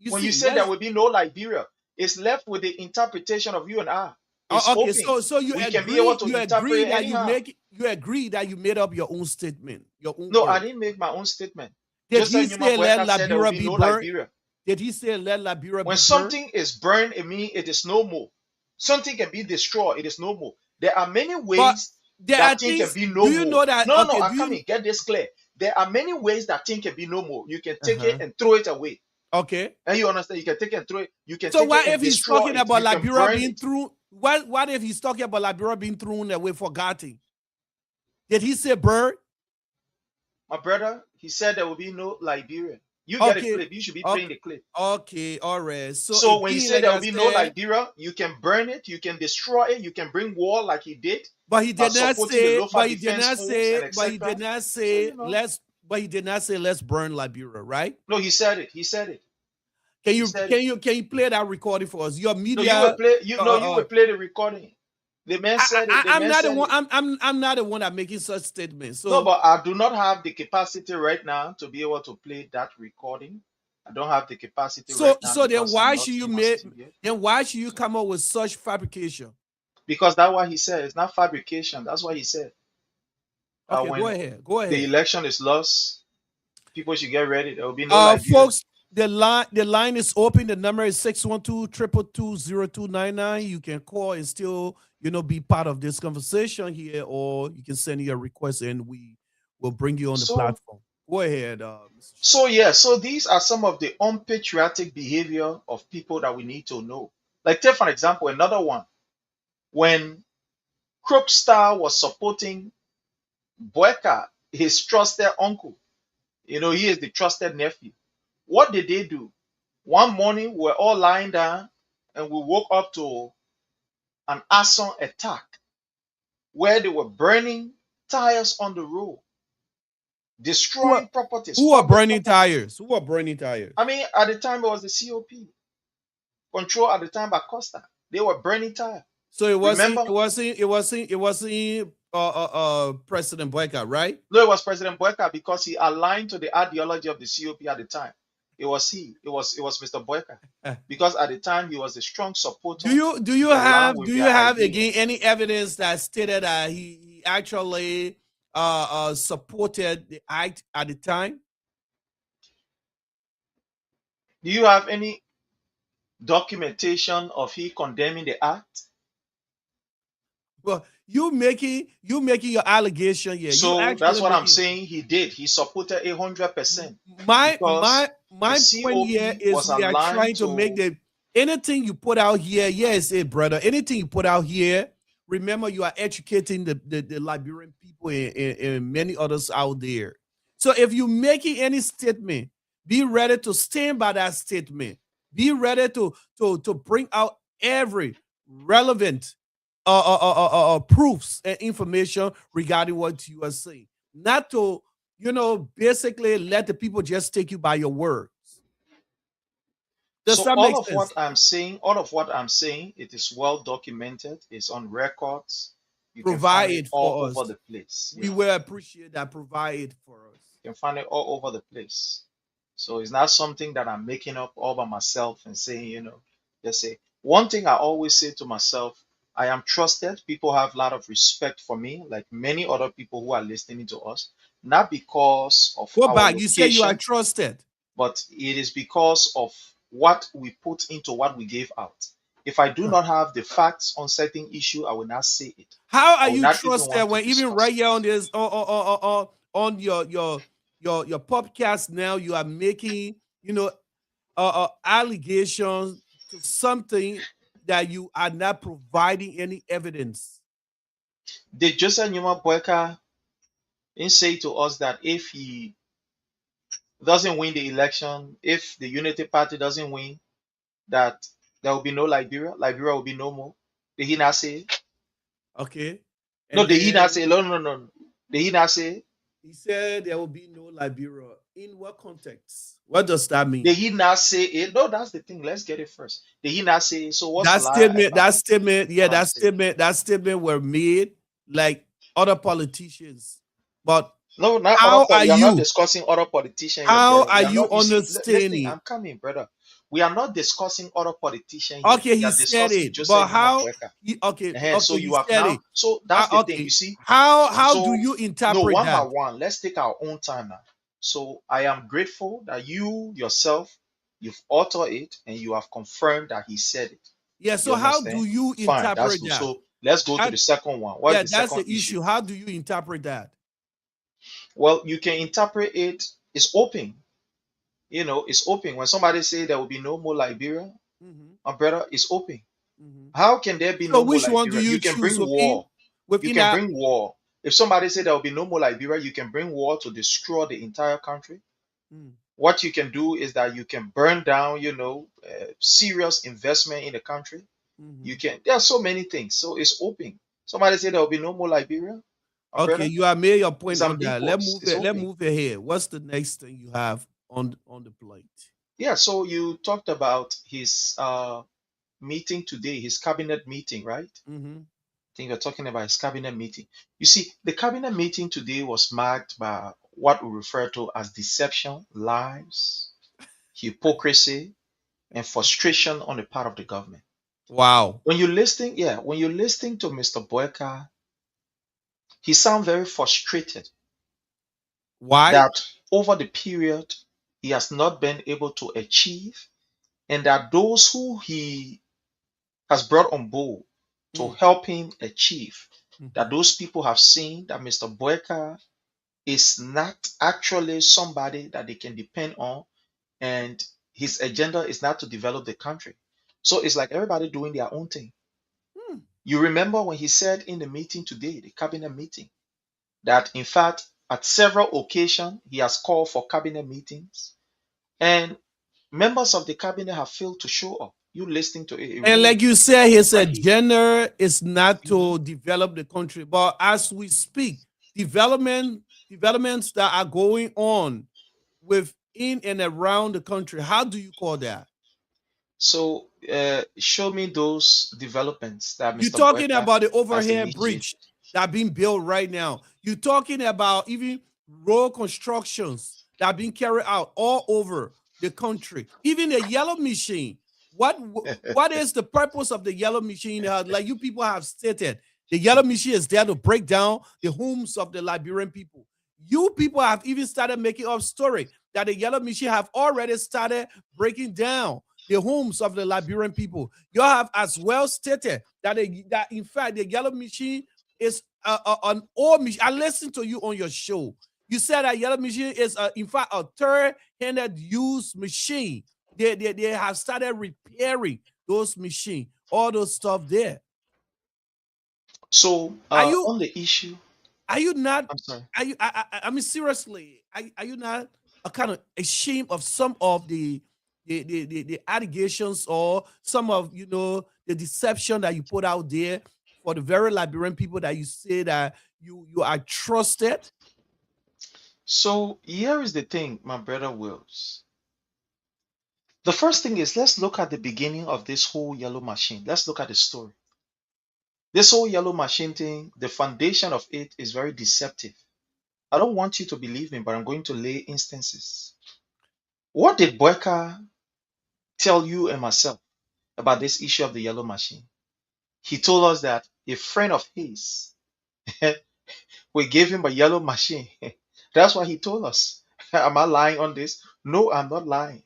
S6: you
S11: said there will be no Liberia, it's left with the interpretation of you and I.
S6: Okay, so you
S11: we
S6: agree,
S11: can be able to
S6: agree that
S11: anyhow.
S6: you agree that you made up your own statement, your own.
S11: No, I didn't make my own statement.
S6: Did he say let Liberia be burned? Did he say let Liberia be burned?
S11: When something is burned, it means it is no more. Something can be destroyed, it is no more. There are many ways that thing can be no more.
S6: Do you know that?
S11: No, I come in, get this clear. There are many ways that thing can be no more. You can take it and throw it away.
S6: Okay.
S11: And you understand? You can take it and throw it. You can.
S6: So
S11: take
S6: what
S11: it
S6: if he's talking
S11: it.
S6: about Liberia being thrown? What if he's talking about Liberia being thrown away, forgotten? Did he say bird?
S11: My brother, he said there will be no Liberia. You get a clip. You should be playing the clip.
S6: Okay, all right.
S11: So when he said there will be no Liberia, you can burn it, you can destroy it, you can bring war like he did.
S6: But he did not say. But he did not say. But he did not say. But he did not say let's burn Liberia, right?
S11: No, he said it. He said it.
S6: Can you play that recording for us? Your media.
S11: No, you will play the recording. The man said it.
S6: I'm not the one. I'm not the one that making such statements. So
S11: no, but I do not have the capacity right now to be able to play that recording. I don't have the capacity right now.
S6: So then why should you make? Then why should you come up with such fabrication?
S11: Because that's what he said. It's not fabrication. That's what he said.
S6: Okay, go ahead. Go ahead.
S11: The election is lost. People should get ready. There will be no
S6: folks. The line is open. The number is 612-222-0299. You can call and still, be part of this conversation here, or you can send your request and we will bring you on the platform. Go ahead, Mr.
S11: So these are some of the unpatriotic behavior of people that we need to know. Like, take for example, another one. When Crookstar was supporting Boyka, his trusted uncle, he is the trusted nephew. What did they do? One morning, we were all lying down and we woke up to an arson attack where they were burning tires on the road, destroying properties.
S6: Who are burning tires? Who are burning tires?
S11: I mean, at the time, it was the COP. Control at the time by Costa. They were burning tires.
S6: So it wasn't President Boyka, right?
S11: No, it was President Boyka because he aligned to the ideology of the COP at the time. It was he. It was Mr. Boyka, because at the time he was a strong supporter.
S6: Do you
S11: along
S6: have
S11: with their ideas.
S6: again any evidence that stated that he actually supported the act at the time?
S11: Do you have any documentation of he condemning the act?
S6: Well, you making your allegation here.
S11: So
S6: you actually
S11: that's what I'm
S6: making,
S11: saying. He did. He supported 100%.
S6: my
S11: Because
S6: my
S11: the
S6: point here
S11: COP
S6: is
S11: was
S6: we are trying
S11: aligned
S6: to make
S11: to.
S6: the anything you put out here, yes, brother. Anything you put out here, remember you are educating the Liberian people and many others out there. So if you're making any statement, be ready to stand by that statement. Be ready to bring out every relevant proofs and information regarding what you are saying. Not to, basically let the people just take you by your words. Does
S11: So
S6: that make sense?
S11: all of what I'm saying, it is well documented. It's on records. You can
S6: Provide
S11: find it
S6: it
S11: all
S6: for
S11: over
S6: us.
S11: the place.
S6: We will appreciate that. Provide it for us.
S11: You can find it all over the place. So it's not something that I'm making up all by myself and saying, just say. One thing I always say to myself, I am trusted. People have a lot of respect for me, like many other people who are listening to us, not because of
S6: Go
S11: our
S6: back. You say you are
S11: location,
S6: trusted.
S11: but it is because of what we put into what we gave out. If I do not have the facts on certain issue, I will not say it.
S6: How
S11: I
S6: are
S11: will
S6: you
S11: not even
S6: trusted
S11: want to
S6: when even
S11: discuss
S6: right
S11: it.
S6: here on this on your podcast now you are making allegations to something that you are not providing any evidence?
S11: Did Joseph Newman Boyka say to us that if he doesn't win the election, if the Unity Party doesn't win, that there will be no Liberia? Liberia will be no more. Did he not say it?
S6: Okay.
S11: No,
S6: And
S11: did he not
S6: then
S11: say? No, no, no. Did he not say?
S6: he said there will be no Liberia. In what context? What does that mean?
S11: Did he not say it? No, that's the thing. Let's get it first. Did he not say it? So what's
S6: That
S11: lie
S6: statement,
S11: about
S6: yeah,
S11: what I'm saying?
S6: that statement were made like other politicians. But
S11: No, not other.
S6: how are
S11: We are not
S6: you?
S11: discussing other politicians here,
S6: How
S11: brother.
S6: are
S11: We are
S6: you
S11: not. You see, listen.
S6: understanding?
S11: I'm coming, brother. We are not discussing other politicians here.
S6: Okay,
S11: We
S6: he
S11: are
S6: said
S11: discussing
S6: it, but
S11: Joseph Numa
S6: how?
S11: Boyka.
S6: Okay,
S11: So
S6: he
S11: you have
S6: said
S11: now.
S6: it.
S11: So that's the thing. You
S6: Okay,
S11: see.
S6: how do
S11: So
S6: you
S11: no,
S6: interpret
S11: one by
S6: that?
S11: one. Let's take our own time now. So I am grateful that you yourself, you've authored it and you have confirmed that he said it.
S6: Yeah.
S11: You
S6: So how do
S11: understand?
S6: you
S11: Fine, that's
S6: interpret
S11: good.
S6: that?
S11: So let's go to
S6: That
S11: the second one. What is
S6: yeah,
S11: the
S6: that's
S11: second
S6: the
S11: issue?
S6: issue. How do you interpret that?
S11: Well, you can interpret it. It's open. It's open. When somebody say there will be no more Liberia, my brother, it's open. How can there be
S6: So
S11: no more
S6: which one do
S11: Liberia?
S6: you
S11: You can
S6: choose
S11: bring war. You
S6: within
S11: can
S6: that?
S11: bring war. If somebody say there will be no more Liberia, you can bring war to destroy the entire country. What you can do is that you can burn down, serious investment in the country. You can. There are so many things. So it's open. Somebody say there will be no more Liberia, my
S6: Okay,
S11: brother.
S6: you have made your
S11: It's
S6: point on that.
S11: ambiguous. It's
S6: Let's
S11: open.
S6: move ahead. What's the next thing you have on the plate?
S11: Yeah. So you talked about his meeting today, his cabinet meeting, right? I think you're talking about his cabinet meeting. You see, the cabinet meeting today was marked by what we refer to as deception, lies, hypocrisy, and frustration on the part of the government.
S6: Wow.
S11: When you're listening to Mr. Boyka, he sounds very frustrated
S6: Why?
S11: that over the period he has not been able to achieve, and that those who he has brought on board to help him achieve, that those people have seen that Mr. Boyka is not actually somebody that they can depend on, and his agenda is not to develop the country. So it's like everybody doing their own thing. You remember when he said in the meeting today, the cabinet meeting, that in fact, at several occasions, he has called for cabinet meetings, and members of the cabinet have failed to show up. You listening to it?
S6: And like you said, his
S11: Right here.
S6: agenda is not to develop the country, but as we speak, developments that are going on within and around the country. How do you call that?
S11: So show me those developments that
S6: You're
S11: Mr.
S6: talking
S11: Boyka
S6: about the
S11: has
S6: overhead
S11: initiated.
S6: bridge that being built right now. You're talking about even road constructions that are being carried out all over the country. Even the yellow machine. What is the purpose of the yellow machine? Like you people have stated, the yellow machine is there to break down the homes of the Liberian people. You people have even started making up story that the yellow machine have already started breaking down the homes of the Liberian people. You have as well stated that that in fact the yellow machine is an old machine. I listened to you on your show. You said that yellow machine is in fact a third-handed used machine. They have started repairing those machines, all those stuff there.
S11: So
S6: Are you
S11: on the issue,
S6: are you not?
S11: I'm sorry.
S6: Are you? I mean, seriously, are you not kind of ashamed of some of the allegations or some of the deception that you put out there for the very Liberian people that you say that you are trusted?
S11: So here is the thing, my brother Wills. The first thing is, let's look at the beginning of this whole yellow machine. Let's look at the story. This whole yellow machine thing, the foundation of it is very deceptive. I don't want you to believe me, but I'm going to lay instances. What did Boyka tell you and myself about this issue of the yellow machine? He told us that a friend of his, we gave him a yellow machine. That's what he told us. Am I lying on this? No, I'm not lying.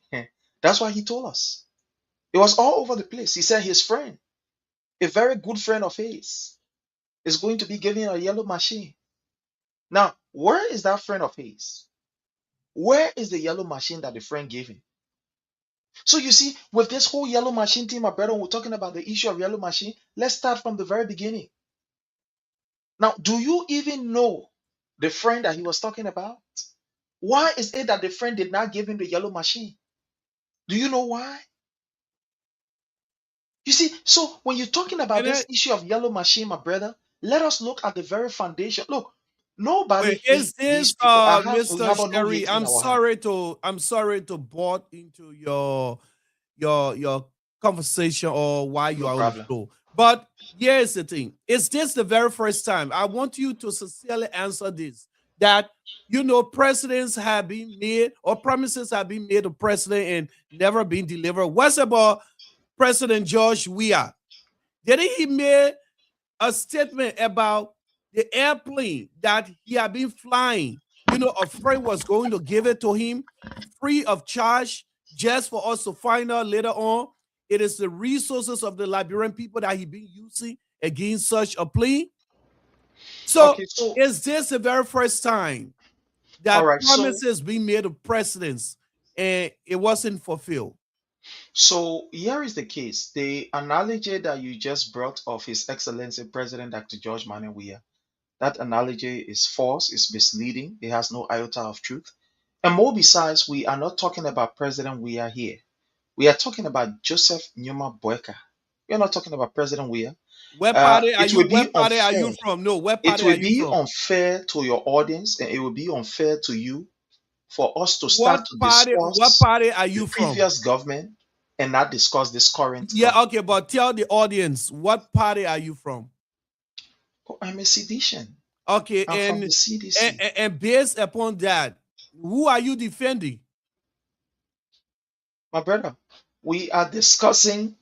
S11: That's what he told us. It was all over the place. He said his friend, a very good friend of his, is going to be giving a yellow machine. Now, where is that friend of his? Where is the yellow machine that the friend gave him? So you see, with this whole yellow machine thing, my brother, we're talking about the issue of yellow machine. Let's start from the very beginning. Now, do you even know the friend that he was talking about? Why is it that the friend did not give him the yellow machine? Do you know why? You see, so when you're talking about this issue of yellow machine, my brother, let us look at the very foundation. Look, nobody
S6: Is
S11: hates these
S6: this
S11: people. We
S6: Mr.
S11: have no
S6: Sherry?
S11: hate in our heart.
S6: I'm sorry to butt into your conversation or why you
S11: No
S6: are on the
S11: problem.
S6: floor. But here's the thing: is this the very first time? I want you to sincerely answer this. That presidents have been made or promises have been made to president and never been delivered. What's about President George Weah? Didn't he make a statement about the airplane that he had been flying? A friend was going to give it to him free of charge just for us to find out later on it is the resources of the Liberian people that he been using against such a plane. So,
S11: Okay, so
S6: is this the very first time that
S11: all right,
S6: promises being made to presidents and it wasn't fulfilled?
S11: so here is the case. The analogy that you just brought of His Excellency President Dr. George Manuel Weah, that analogy is false, is misleading. It has no iota of truth. And more besides, we are not talking about President Weah here. We are talking about Joseph Numa Boyka. We are not talking about President Weah.
S6: Where party are
S11: It
S6: you?
S11: will
S6: Where
S11: be
S6: party are you
S11: unfair.
S6: from? No, where
S11: It
S6: party are
S11: will
S6: you
S11: be
S6: from?
S11: unfair to your audience, and it will be unfair to you for us to start
S6: What
S11: to
S6: party? What
S11: discuss
S6: party are
S11: the
S6: you from?
S11: previous government and not discuss this current
S6: Yeah,
S11: government.
S6: okay, but tell the audience what party are you from?
S11: Oh, I'm a sedition.
S6: Okay,
S11: I'm from the CDC.
S6: and based upon that, who are you defending?
S11: My brother, we are discussing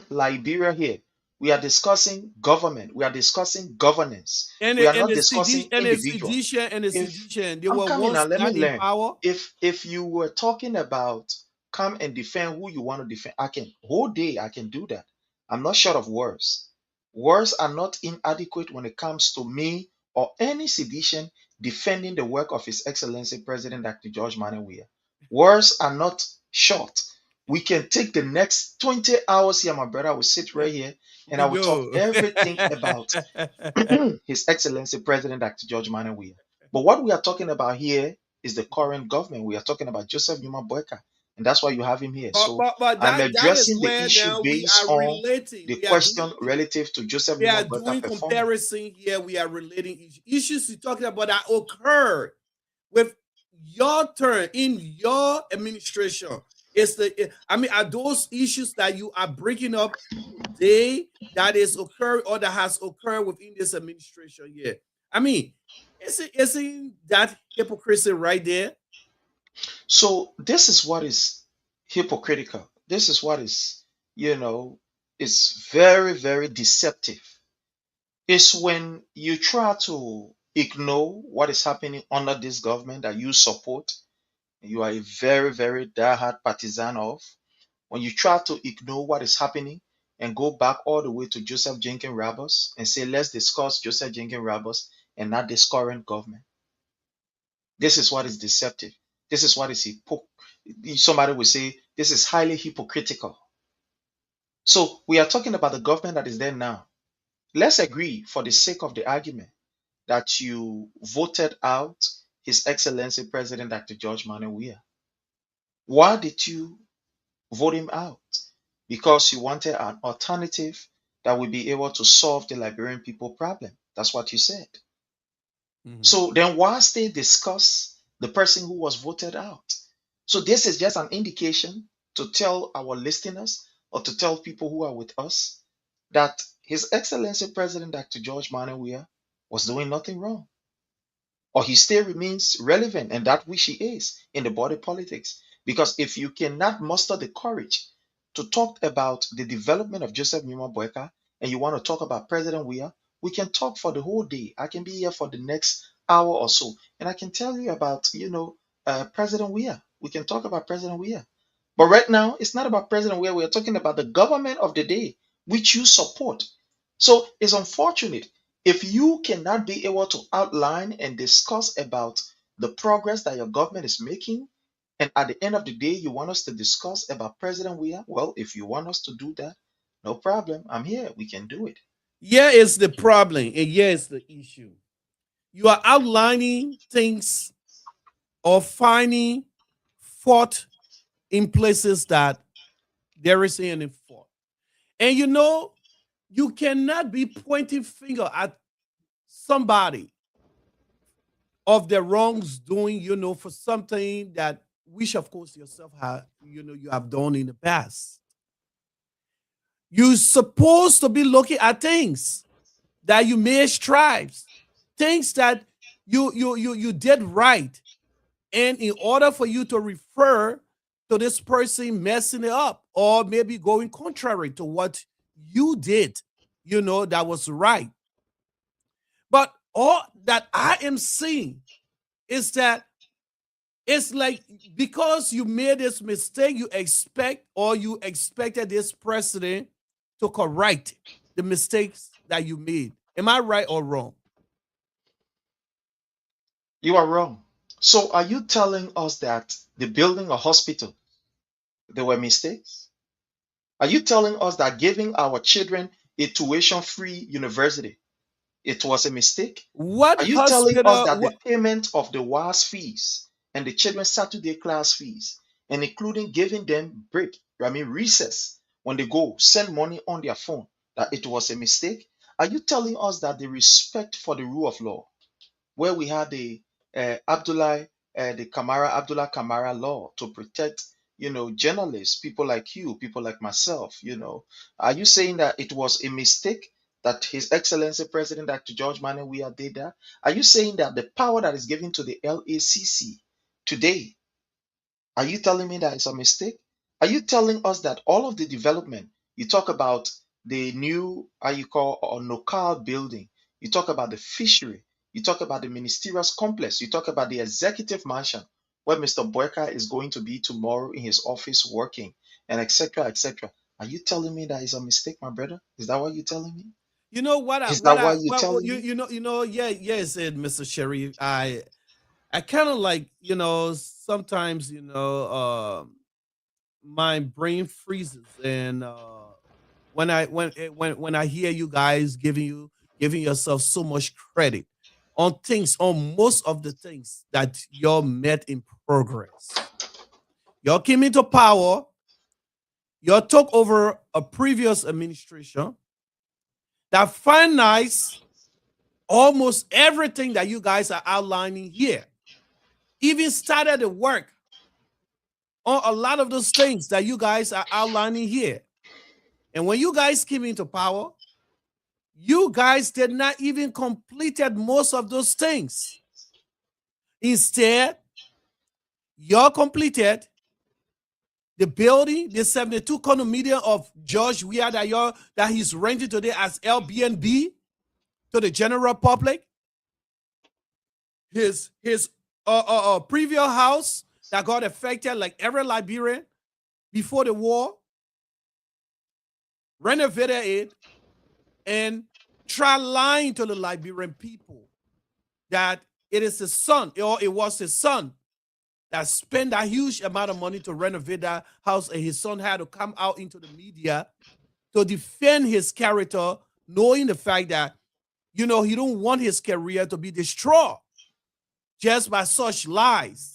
S11: Liberia here. We are discussing government. We are discussing governance.
S6: And
S11: We are
S6: and
S11: not
S6: the
S11: discussing
S6: sedition and the
S11: individual.
S6: sedition and the
S11: If
S6: sedition, they
S11: I'm
S6: were
S11: coming now,
S6: once
S11: let me
S6: not in
S11: learn.
S6: power.
S11: If you were talking about come and defend who you want to defend, I can whole day I can do that. I'm not short of words. Words are not inadequate when it comes to me or any sedition defending the work of His Excellency President Dr. George Manuel Weah. Words are not short. We can take the next 20 hours here, my brother. I will sit right here and I will talk
S6: No.
S11: everything about His Excellency President Dr. George Manuel Weah. But what we are talking about here is the current government. We are talking about Joseph Numa Boyka, and that's why you have him here. So
S6: But
S11: I'm
S6: that is
S11: addressing the
S6: where
S11: issue
S6: now we
S11: based
S6: are
S11: on
S6: relating.
S11: the question relative to Joseph
S6: We
S11: Numa
S6: are
S11: Boyka
S6: doing
S11: performance.
S6: comparison here. We are relating issues you're talking about that occurred with your turn in your administration. Are those issues that you are bringing up today that is occurring or that has occurred within this administration here? I mean, isn't that hypocrisy right there?
S11: So this is what is hypocritical. This is what is, is very, very deceptive. It's when you try to ignore what is happening under this government that you support, and you are a very, very diehard partisan of. When you try to ignore what is happening and go back all the way to Joseph Jenkins Rabos and say, let's discuss Joseph Jenkins Rabos and not this current government. This is what is deceptive. This is what is somebody will say this is highly hypocritical. So we are talking about the government that is there now. Let's agree, for the sake of the argument, that you voted out His Excellency President Dr. George Manuel Weah. Why did you vote him out? Because you wanted an alternative that will be able to solve the Liberian people problem. That's what you said. So then why still discuss the person who was voted out? So this is just an indication to tell our listeners or to tell people who are with us that His Excellency President Dr. George Manuel Weah was doing nothing wrong. Or he still remains relevant, and that which he is in the body politics. Because if you cannot muster the courage to talk about the development of Joseph Numa Boyka and you want to talk about President Weah, we can talk for the whole day. I can be here for the next hour or so, and I can tell you about, President Weah. We can talk about President Weah. But right now, it's not about President Weah. We're talking about the government of the day, which you support. So it's unfortunate if you cannot be able to outline and discuss about the progress that your government is making, and at the end of the day, you want us to discuss about President Weah. Well, if you want us to do that, no problem. I'm here. We can do it.
S6: Here is the problem, and here is the issue. You are outlining things or finding fault in places that there isn't any fault. And you cannot be pointing finger at somebody of the wrongs doing, for something that which of course yourself have, you have done in the past. You're supposed to be looking at things that you made strives, things that you did right. And in order for you to refer to this person messing it up or maybe going contrary to what you did, that was right. But all that I am seeing is that it's like because you made this mistake, you expected this president to correct the mistakes that you made. Am I right or wrong?
S11: You are wrong. So are you telling us that the building a hospital, there were mistakes? Are you telling us that giving our children a tuition-free university, it was a mistake?
S6: What
S11: Are you telling us that
S6: hospital?
S11: the payment of the WAS fees and the children's Saturday class fees, and including giving them recess when they go send money on their phone, that it was a mistake? Are you telling us that the respect for the rule of law, where we had the Abdullah Kamara law to protect, journalists, people like you, people like myself, are you saying that it was a mistake that His Excellency President Dr. George Manuel Weah did that? Are you saying that the power that is given to the LACC today, are you telling me that it's a mistake? Are you telling us that all of the development, you talk about the new, how you call, or Nokal building, you talk about the fishery, you talk about the ministerial complex, you talk about the executive mansion where Mr. Boyka is going to be tomorrow in his office working, and etc. etc. Are you telling me that is a mistake, my brother? Is that what you're telling me?
S6: You know what?
S11: Is that what you're telling me?
S6: Yeah, yes, Mr. Sherry. I kind of like, sometimes, my brain freezes, and when I hear you guys giving yourself so much credit on most of the things that y'all met in progress. Y'all came into power. Y'all took over a previous administration that finalized almost everything that you guys are outlining here. Even started the work on a lot of those things that you guys are outlining here. And when you guys came into power, you guys did not even completed most of those things. Instead, y'all completed the building, the 72 condominium of George Weah that he's renting today as Airbnb to the general public. His previous house that got affected like every Liberian before the war, renovated it and try lying to the Liberian people that it is his son, or it was his son that spent a huge amount of money to renovate that house, and his son had to come out into the media to defend his character, knowing the fact that, he don't want his career to be destroyed just by such lies.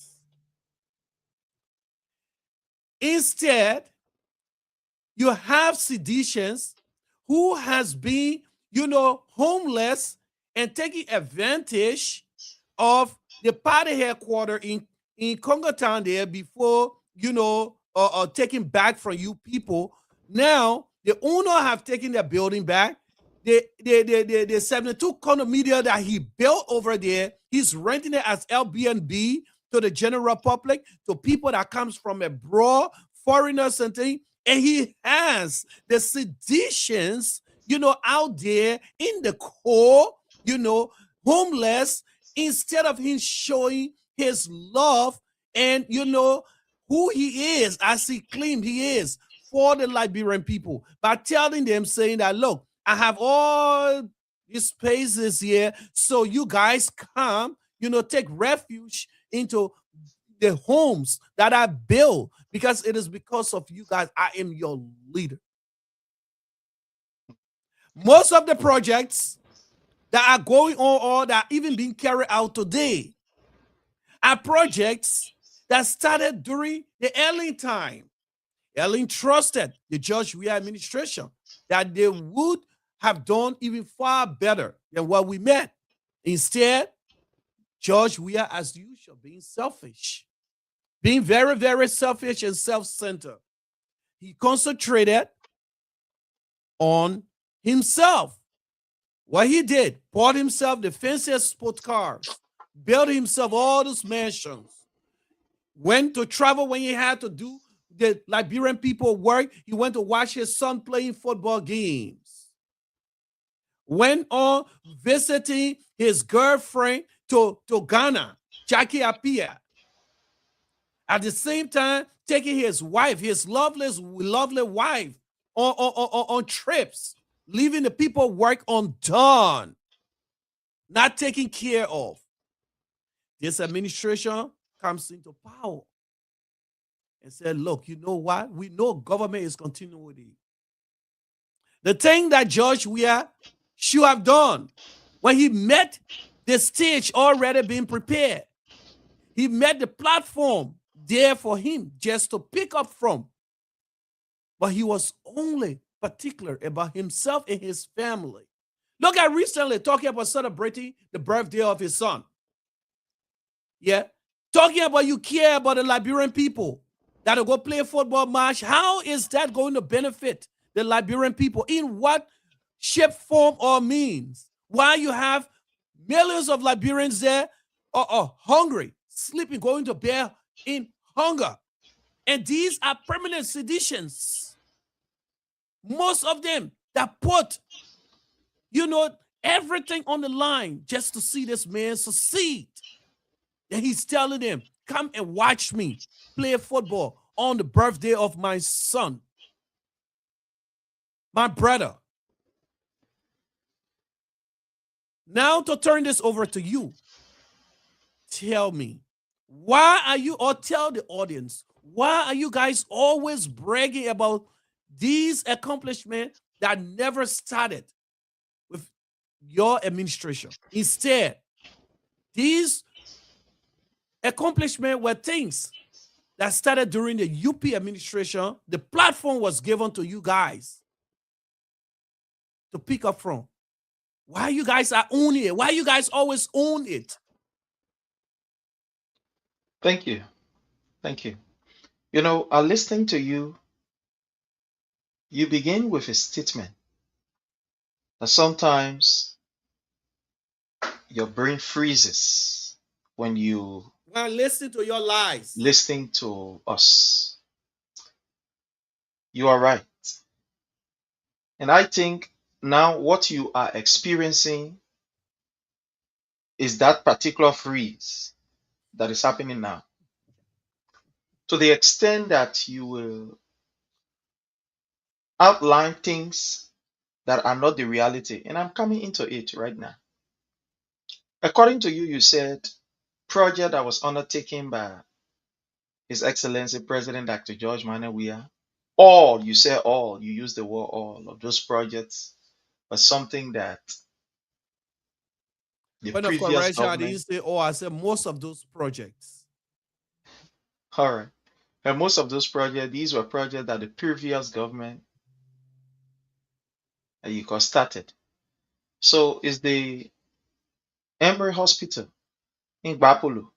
S6: Instead, you have seditionists who has been, homeless and taking advantage of the party headquarters in Congo Town there before, taking back from you people. Now, the owner have taken their building back. The 72 condominium that he built over there, he's renting it as Airbnb to the general public, to people that comes from abroad, foreigners and things. And he has the seditions, out there in the core, homeless, instead of him showing his love and, who he is, as he claimed he is for the Liberian people, by telling them, saying that, look, I have all these spaces here, so you guys come, take refuge into the homes that I built, because it is because of you guys I am your leader. Most of the projects that are going on or that are even being carried out today are projects that started during the Ellen time. Ellen trusted the George Weah administration that they would have done even far better than what we met. Instead, George Weah, as usual, being selfish, being very, very selfish and self-centered. He concentrated on himself. What he did, bought himself the fanciest sports cars, built himself all those mansions, went to travel when he had to do the Liberian people work. He went to watch his son playing football games. Went on visiting his girlfriend to Ghana, Jackie Appiah. At the same time, taking his wife, his lovely wife, on trips, leaving the people work undone, not taken care of. This administration comes into power and said, look, you know what? We know government is continuity. The thing that George Weah should have done when he met the stage already being prepared, he met the platform there for him just to pick up from. But he was only particular about himself and his family. Look at recently talking about celebrating the birthday of his son. Yeah. Talking about you care about the Liberian people that'll go play a football match. How is that going to benefit the Liberian people? In what shape, form, or means? Why you have millions of Liberians there hungry, sleeping, going to bed in hunger. And these are permanent seditions. Most of them that put, everything on the line just to see this man succeed. And he's telling them, come and watch me play football on the birthday of my son, my brother. Now to turn this over to you. Tell me, why are you, or tell the audience, why are you guys always bragging about these accomplishments that never started with your administration? Instead, these accomplishments were things that started during the UP administration. The platform was given to you guys to pick up from. Why you guys are owning it? Why you guys always own it?
S11: Thank you. Thank you. Listening to you, you begin with a statement that sometimes your brain freezes when you
S6: listen to your lies.
S11: Listening to us. You are right. And I think now what you are experiencing is that particular freeze that is happening now. To the extent that you will outline things that are not the reality. And I'm coming into it right now. According to you, you said project that was undertaken by His Excellency President Dr. George Manuel Weah, all, you say all, you use the word all of those projects was something that the
S6: Point of
S11: previous
S6: correction, I
S11: government,
S6: didn't say all, I said most of those projects.
S11: all right, and most of those projects, these were projects that the previous government you got started. So is the Emory Hospital in Gbapolo,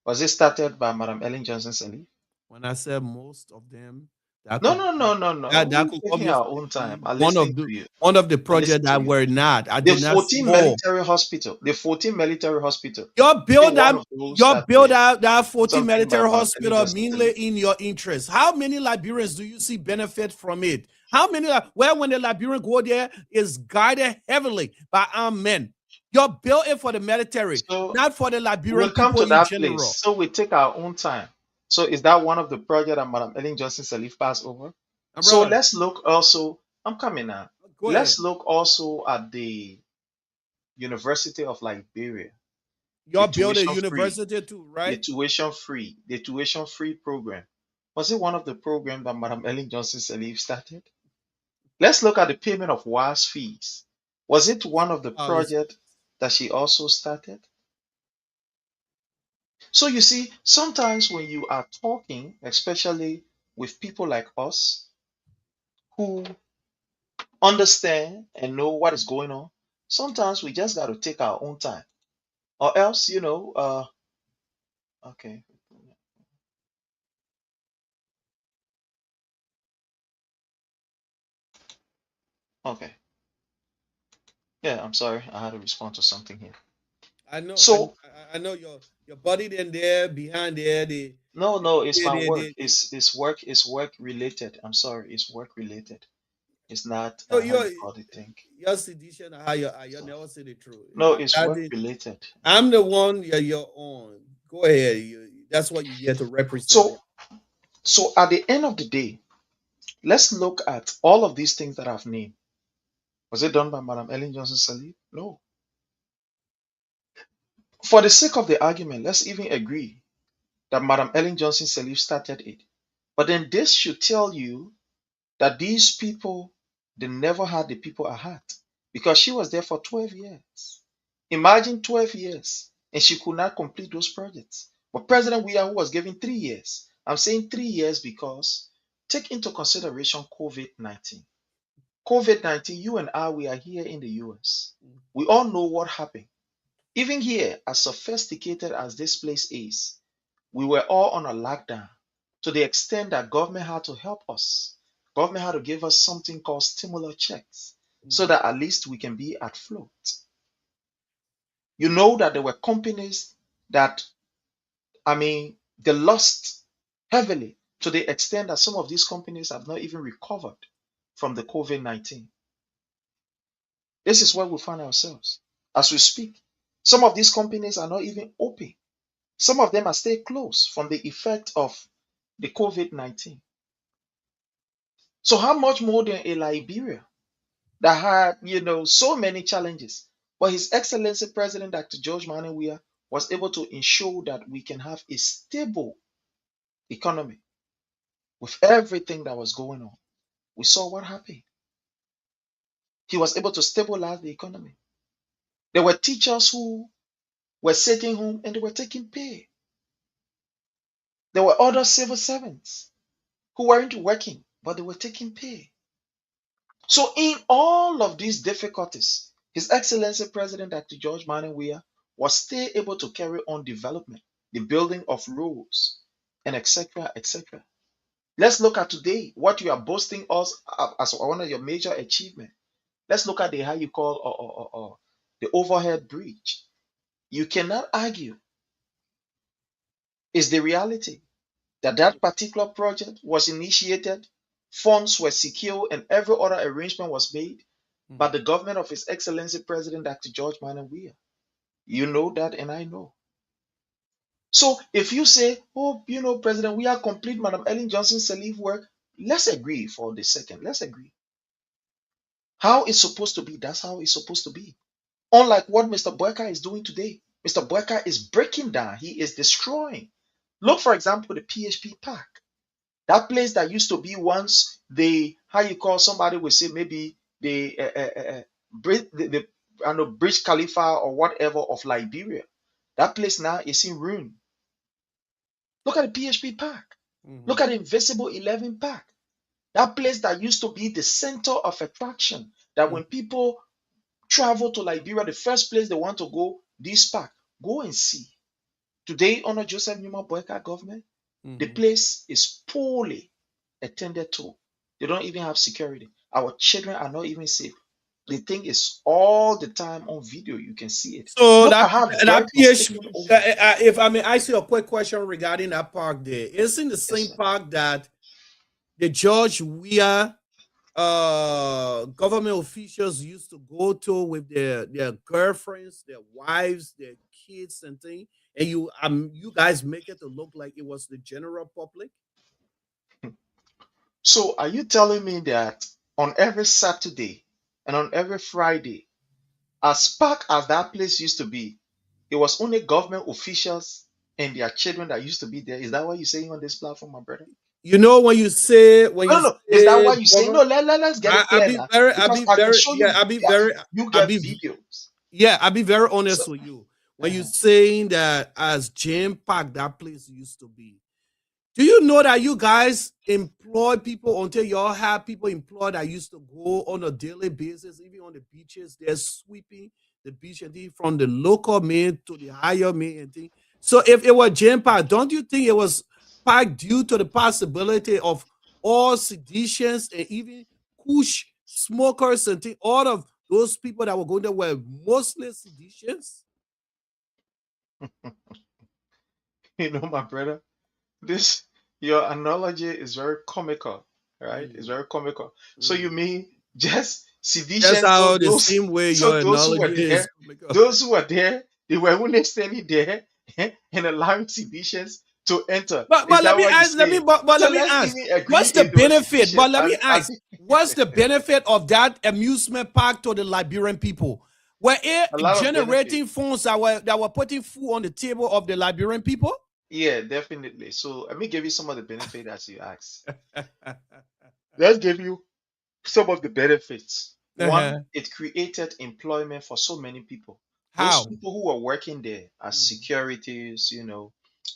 S11: was it started by Madam Ellen Johnson Sirleaf?
S6: When I said most of them, that
S11: No,
S6: could
S11: no, no, no, no.
S6: that
S11: We're
S6: could
S11: taking our
S6: obviously
S11: own
S6: be
S11: time. I'm listening to you.
S6: one of the
S11: I listen
S6: projects
S11: to
S6: that
S11: you.
S6: were not. I
S11: The
S6: did not say
S11: 14
S6: all.
S11: military hospital, the 14 military hospital.
S6: Your
S11: Was
S6: build
S11: it one
S6: that
S11: of those
S6: your
S11: that
S6: build
S11: were
S6: that 14
S11: something by
S6: military
S11: Madam Ellen
S6: hospital
S11: Johnson
S6: mainly
S11: Sirleaf?
S6: in your interest. How many Liberians do you see benefit from it? How many where when the Liberian go there is guided heavily by armed men? You're built it for the military,
S11: So
S6: not for the Liberian
S11: we'll come
S6: people
S11: to
S6: in
S11: that place.
S6: general.
S11: So we take our own time. So is that one of the projects that Madam Ellen Johnson Sirleaf passed over? So
S6: Brother,
S11: let's look also. I'm coming now.
S6: go ahead.
S11: Let's look also at the University of Liberia, the
S6: You're building
S11: tuition free,
S6: university too, right?
S11: the tuition free program. Was it one of the programs that Madam Ellen Johnson Sirleaf started? Let's look at the payment of WAS fees. Was it one of the
S6: Policy.
S11: projects that she also started? So you see, sometimes when you are talking, especially with people like us who understand and know what is going on, sometimes we just got to take our own time. Or else, okay. Okay. Yeah, I'm sorry. I had to respond to something here.
S6: I know,
S11: So
S6: I know your body then there behind there.
S11: no, it's my work.
S6: They
S11: It's work related. I'm sorry, it's work related. It's not how
S6: you're
S11: you call it thing.
S6: your sedition. How you
S11: So
S6: never say the truth.
S11: no, it's work related.
S6: I'm the one you're on. Go ahead. That's what you're here to represent.
S11: So so at the end of the day, let's look at all of these things that I've named. Was it done by Madam Ellen Johnson Sirleaf? No. For the sake of the argument, let's even agree that Madam Ellen Johnson Sirleaf started it. But then this should tell you that these people, they never had the people at heart because she was there for 12 years. Imagine 12 years and she could not complete those projects. But President Weah was given 3 years. I'm saying 3 years because take into consideration COVID 19. COVID 19, you and I, we are here in the US. We all know what happened. Even here, as sophisticated as this place is, we were all on a lockdown to the extent that government had to help us. Government had to give us something called stimulus checks so that at least we can be at float. You know that there were companies that, they lost heavily to the extent that some of these companies have not even recovered from the COVID 19. This is where we find ourselves as we speak. Some of these companies are not even open. Some of them are still closed from the effect of the COVID 19. So, how much more than a Liberia that had, so many challenges? But His Excellency President Dr. George Manuel Weah was able to ensure that we can have a stable economy with everything that was going on. We saw what happened. He was able to stabilize the economy. There were teachers who were sitting home and they were taking pay. There were other civil servants who weren't working, but they were taking pay. So, in all of these difficulties, His Excellency President Dr. George Manuel Weah was still able to carry on development, the building of roads, and etc. etc. Let's look at today what you are boasting us as one of your major achievements. Let's look at the how you call the overhead bridge. You cannot argue. Is the reality that that particular project was initiated funds were secured, and every other arrangement was made by the government of His Excellency President Dr. George Manuel Weah. You know that, and I know. So if you say, oh, President Weah complete Madam Ellen Johnson's leave work, let's agree for the second. Let's agree. How it's supposed to be, that's how it's supposed to be. Unlike what Mr. Boyka is doing today. Mr. Boyka is breaking down, he is destroying. Look, for example, the PHP Park. That place that used to be once how you call somebody will say maybe the I know Bridge Khalifa or whatever of Liberia. That place now is in ruin. Look at the PHP Park. Look at the Invisible 11 Park. That place that used to be the center of attraction. That when people travel to Liberia, the first place they want to go, this park. Go and see. Today, under Joseph Numa Boyka government, the place is poorly attended to. They don't even have security. Our children are not even safe. The thing is all the time on video. You can see it.
S6: So
S11: Look, I
S6: that
S11: have
S6: that
S11: read his
S6: PH,
S11: statement over.
S6: if I may ask you a quick question regarding that park there, isn't the same park that the George Weah government officials used to go to with their girlfriends, their wives, their kids, and things, and you guys make it to look like it was the general public?
S11: So are you telling me that on every Saturday and on every Friday, as packed as that place used to be, it was only government officials and their children that used to be there? Is that what you're saying on this platform, my brother?
S6: You know, when you say
S11: No. Is that what you say? No, let's get it
S6: I
S11: clear
S6: be
S11: now.
S6: very, I
S11: Because
S6: be
S11: I can
S6: very,
S11: show you,
S6: yeah,
S11: you
S6: I
S11: get
S6: be,
S11: videos.
S6: yeah, I'll be very honest
S11: So,
S6: with you. When you saying that as jam packed that place used to be, do you know that you guys employ people until y'all have people employed that used to go on a daily basis, even on the beaches? They're sweeping the beach and thing from the local man to the higher man and thing. So if it was jam packed, don't you think it was packed due to the possibility of all seditions and even kush smokers and thing? All of those people that were going there were mostly seditions.
S11: my brother, this your analogy is very comical, right? It's very comical. So you mean just
S6: That's
S11: seditious,
S6: how the
S11: those
S6: same way
S11: so
S6: your
S11: those who were
S6: analogy is.
S11: there, they were only standing there and allowing seditious to enter. Is
S6: But let
S11: that
S6: me
S11: what you're
S6: ask,
S11: saying?
S6: but
S11: So
S6: let me
S11: let's
S6: ask,
S11: even agree
S6: what's the
S11: if they were
S6: benefit?
S11: seditious.
S6: But let me ask, what's the benefit of that amusement park to the Liberian people? Were it
S11: A lot of benefit.
S6: generating funds that were putting food on the table of the Liberian people?
S11: Yeah, definitely. So let me give you some of the benefit as you asked. Let's give you some of the benefits. One,
S6: Uh-huh.
S11: it created employment for so many people. Those
S6: How?
S11: people who were working there as securities,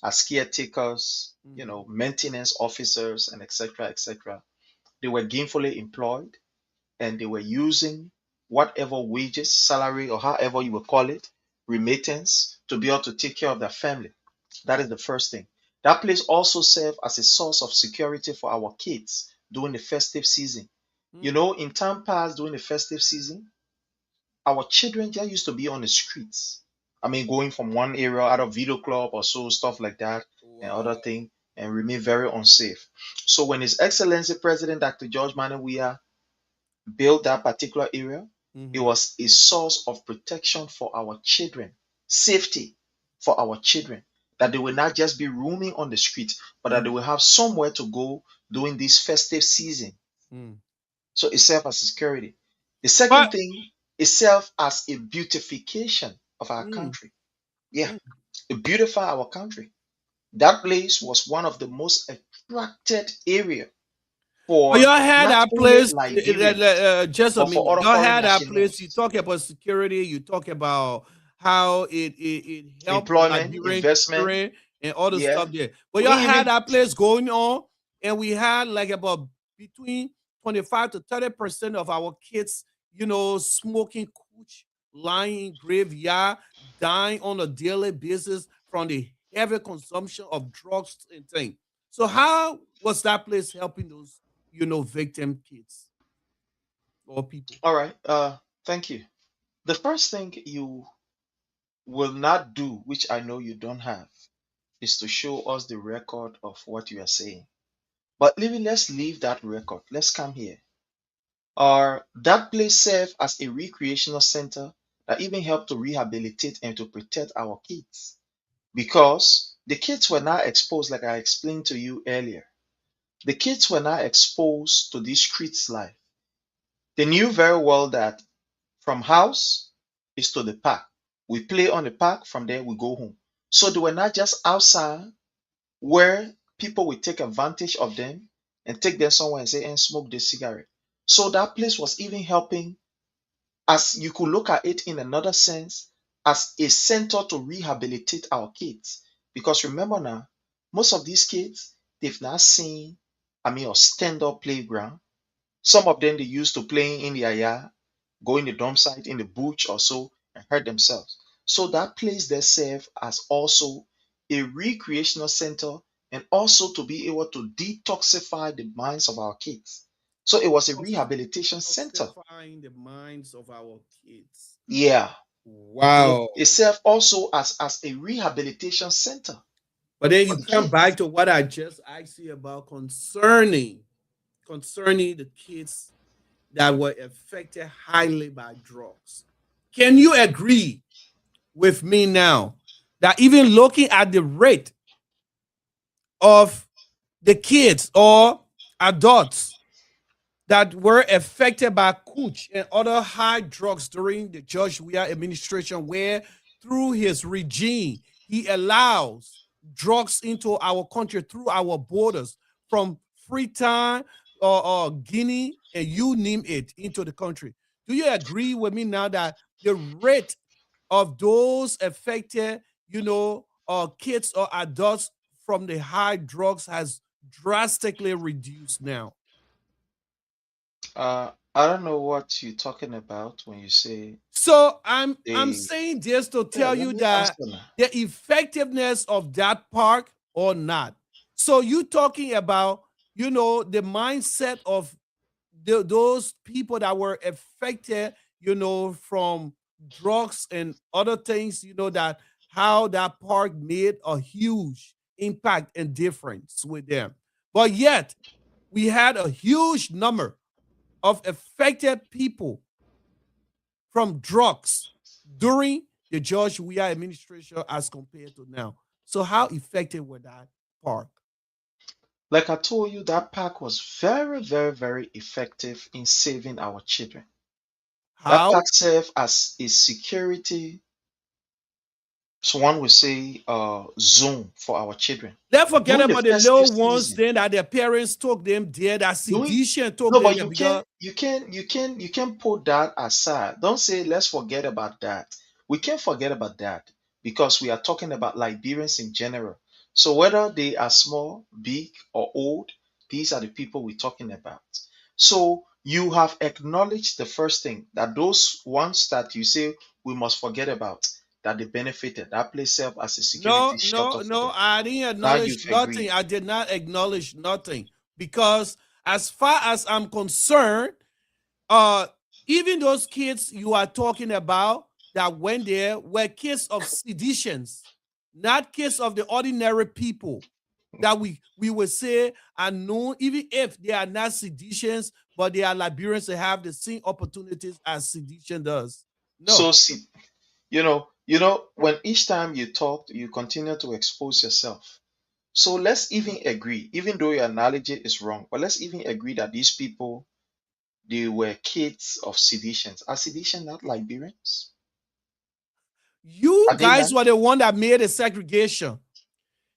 S11: as caretakers, maintenance officers, and etc., etc., they were gainfully employed and they were using whatever wages, salary, or however you will call it, remittance to be able to take care of their family. That is the first thing. That place also served as a source of security for our kids during the festive season. In time past during the festive season, our children just used to be on the streets. I mean, going from one area out of video club or so, stuff like that, and other
S6: Wow.
S11: thing, and remain very unsafe. So when His Excellency President Dr. George Manuel Weah built that particular area, it was a source of protection for our children, safety for our children, that they will not just be roaming on the street, but that they will have somewhere to go during this festive season. So it serves as security. The second
S6: But
S11: thing, it serves as a beautification of our
S6: mm,
S11: country. Yeah,
S6: mm.
S11: it beautify our country. That place was one of the most attracted area
S6: But
S11: for
S6: y'all had
S11: not
S6: that
S11: only
S6: place,
S11: Liberians,
S6: just a
S11: but for
S6: minute.
S11: other
S6: Y'all
S11: foreign
S6: had that place. You
S11: nationals.
S6: talk about security, you talk about how it helped the
S11: Employment,
S6: Liberian
S11: investment.
S6: children and all the
S11: Yeah.
S6: stuff there. But y'all
S11: We
S6: had
S11: even
S6: that place going on, and we had like about between 25 to 30% of our kids, smoking cooch, lying in graveyard, dying on a daily basis from the heavy consumption of drugs and things. So how was that place helping those, victim kids or people?
S11: all right. Thank you. The first thing you will not do, which I know you don't have, is to show us the record of what you are saying. But let's leave that record. Let's come here. That place served as a recreational center that even helped to rehabilitate and to protect our kids. Because the kids were not exposed, like I explained to you earlier. The kids were not exposed to this streets life. They knew very well that from house is to the park. We play on the park, from there we go home. So they were not just outside where people will take advantage of them and take them somewhere and say and smoke the cigarette. So that place was even helping, as you could look at it in another sense, as a center to rehabilitate our kids. Because remember now, most of these kids, they've not seen, a stand-up playground. Some of them they used to playing in the yard, go in the dump site, in the bush or so, and hurt themselves. So that place they serve as also a recreational center and also to be able to detoxify the minds of our kids. So it was a rehabilitation center.
S6: Detoxifying the minds of our kids.
S11: Yeah.
S6: Wow.
S11: It served also as a rehabilitation center.
S6: But then
S11: For
S6: you
S11: the
S6: come
S11: kids.
S6: back to what I just asked you about concerning the kids that were affected highly by drugs. Can you agree with me now that even looking at the rate of the kids or adults that were affected by Kuch and other high drugs during the George Weah administration, where through his regime, he allows drugs into our country through our borders from Freetown or Guinea and you name it into the country. Do you agree with me now that the rate of those affected, kids or adults from the high drugs has drastically reduced now?
S11: I don't know what you're talking about when you say
S6: So I'm
S11: they.
S6: saying this to
S11: Yeah,
S6: tell
S11: let
S6: you
S11: me
S6: that
S11: answer now.
S6: the effectiveness of that park or not. So you talking about the mindset of those people that were affected from drugs and other things, that how that park made a huge impact and difference with them. But yet we had a huge number of affected people from drugs during the George Weah administration as compared to now. So how effective was that park?
S11: Like I told you, that park was very, very, very effective in saving our children. That
S6: How?
S11: park served as a security, so one would say, zone for our children.
S6: Let's forget
S11: During the
S6: about the
S11: festive
S6: little ones
S11: season,
S6: then that their parents took them there, that
S11: doing
S6: sedition took
S11: no,
S6: them
S11: but
S6: there because
S11: you can put that aside. Don't say let's forget about that. We can't forget about that because we are talking about Liberians in general. So whether they are small, big, or old, these are the people we're talking about. So you have acknowledged the first thing, that those ones that you say we must forget about, that they benefited, that place served as a security
S6: no,
S11: shelter
S6: no,
S11: for
S6: no,
S11: them.
S6: I didn't
S11: Now
S6: acknowledge
S11: you've
S6: nothing.
S11: agreed.
S6: I did not acknowledge nothing because as far as I'm concerned, uh even those kids you are talking about that went there were kids of seditions, not kids of the ordinary people that we would say are known, even if they are not seditions, but they are Liberians that have the same opportunities as sedition does.
S11: So
S6: No.
S11: see, when each time you talk, you continue to expose yourself. So let's even agree, even though your analogy is wrong, but let's even agree that these people, they were kids of seditions. Are sedition not Liberians?
S6: You
S11: Are they
S6: guys
S11: not?
S6: were the one that made a segregation.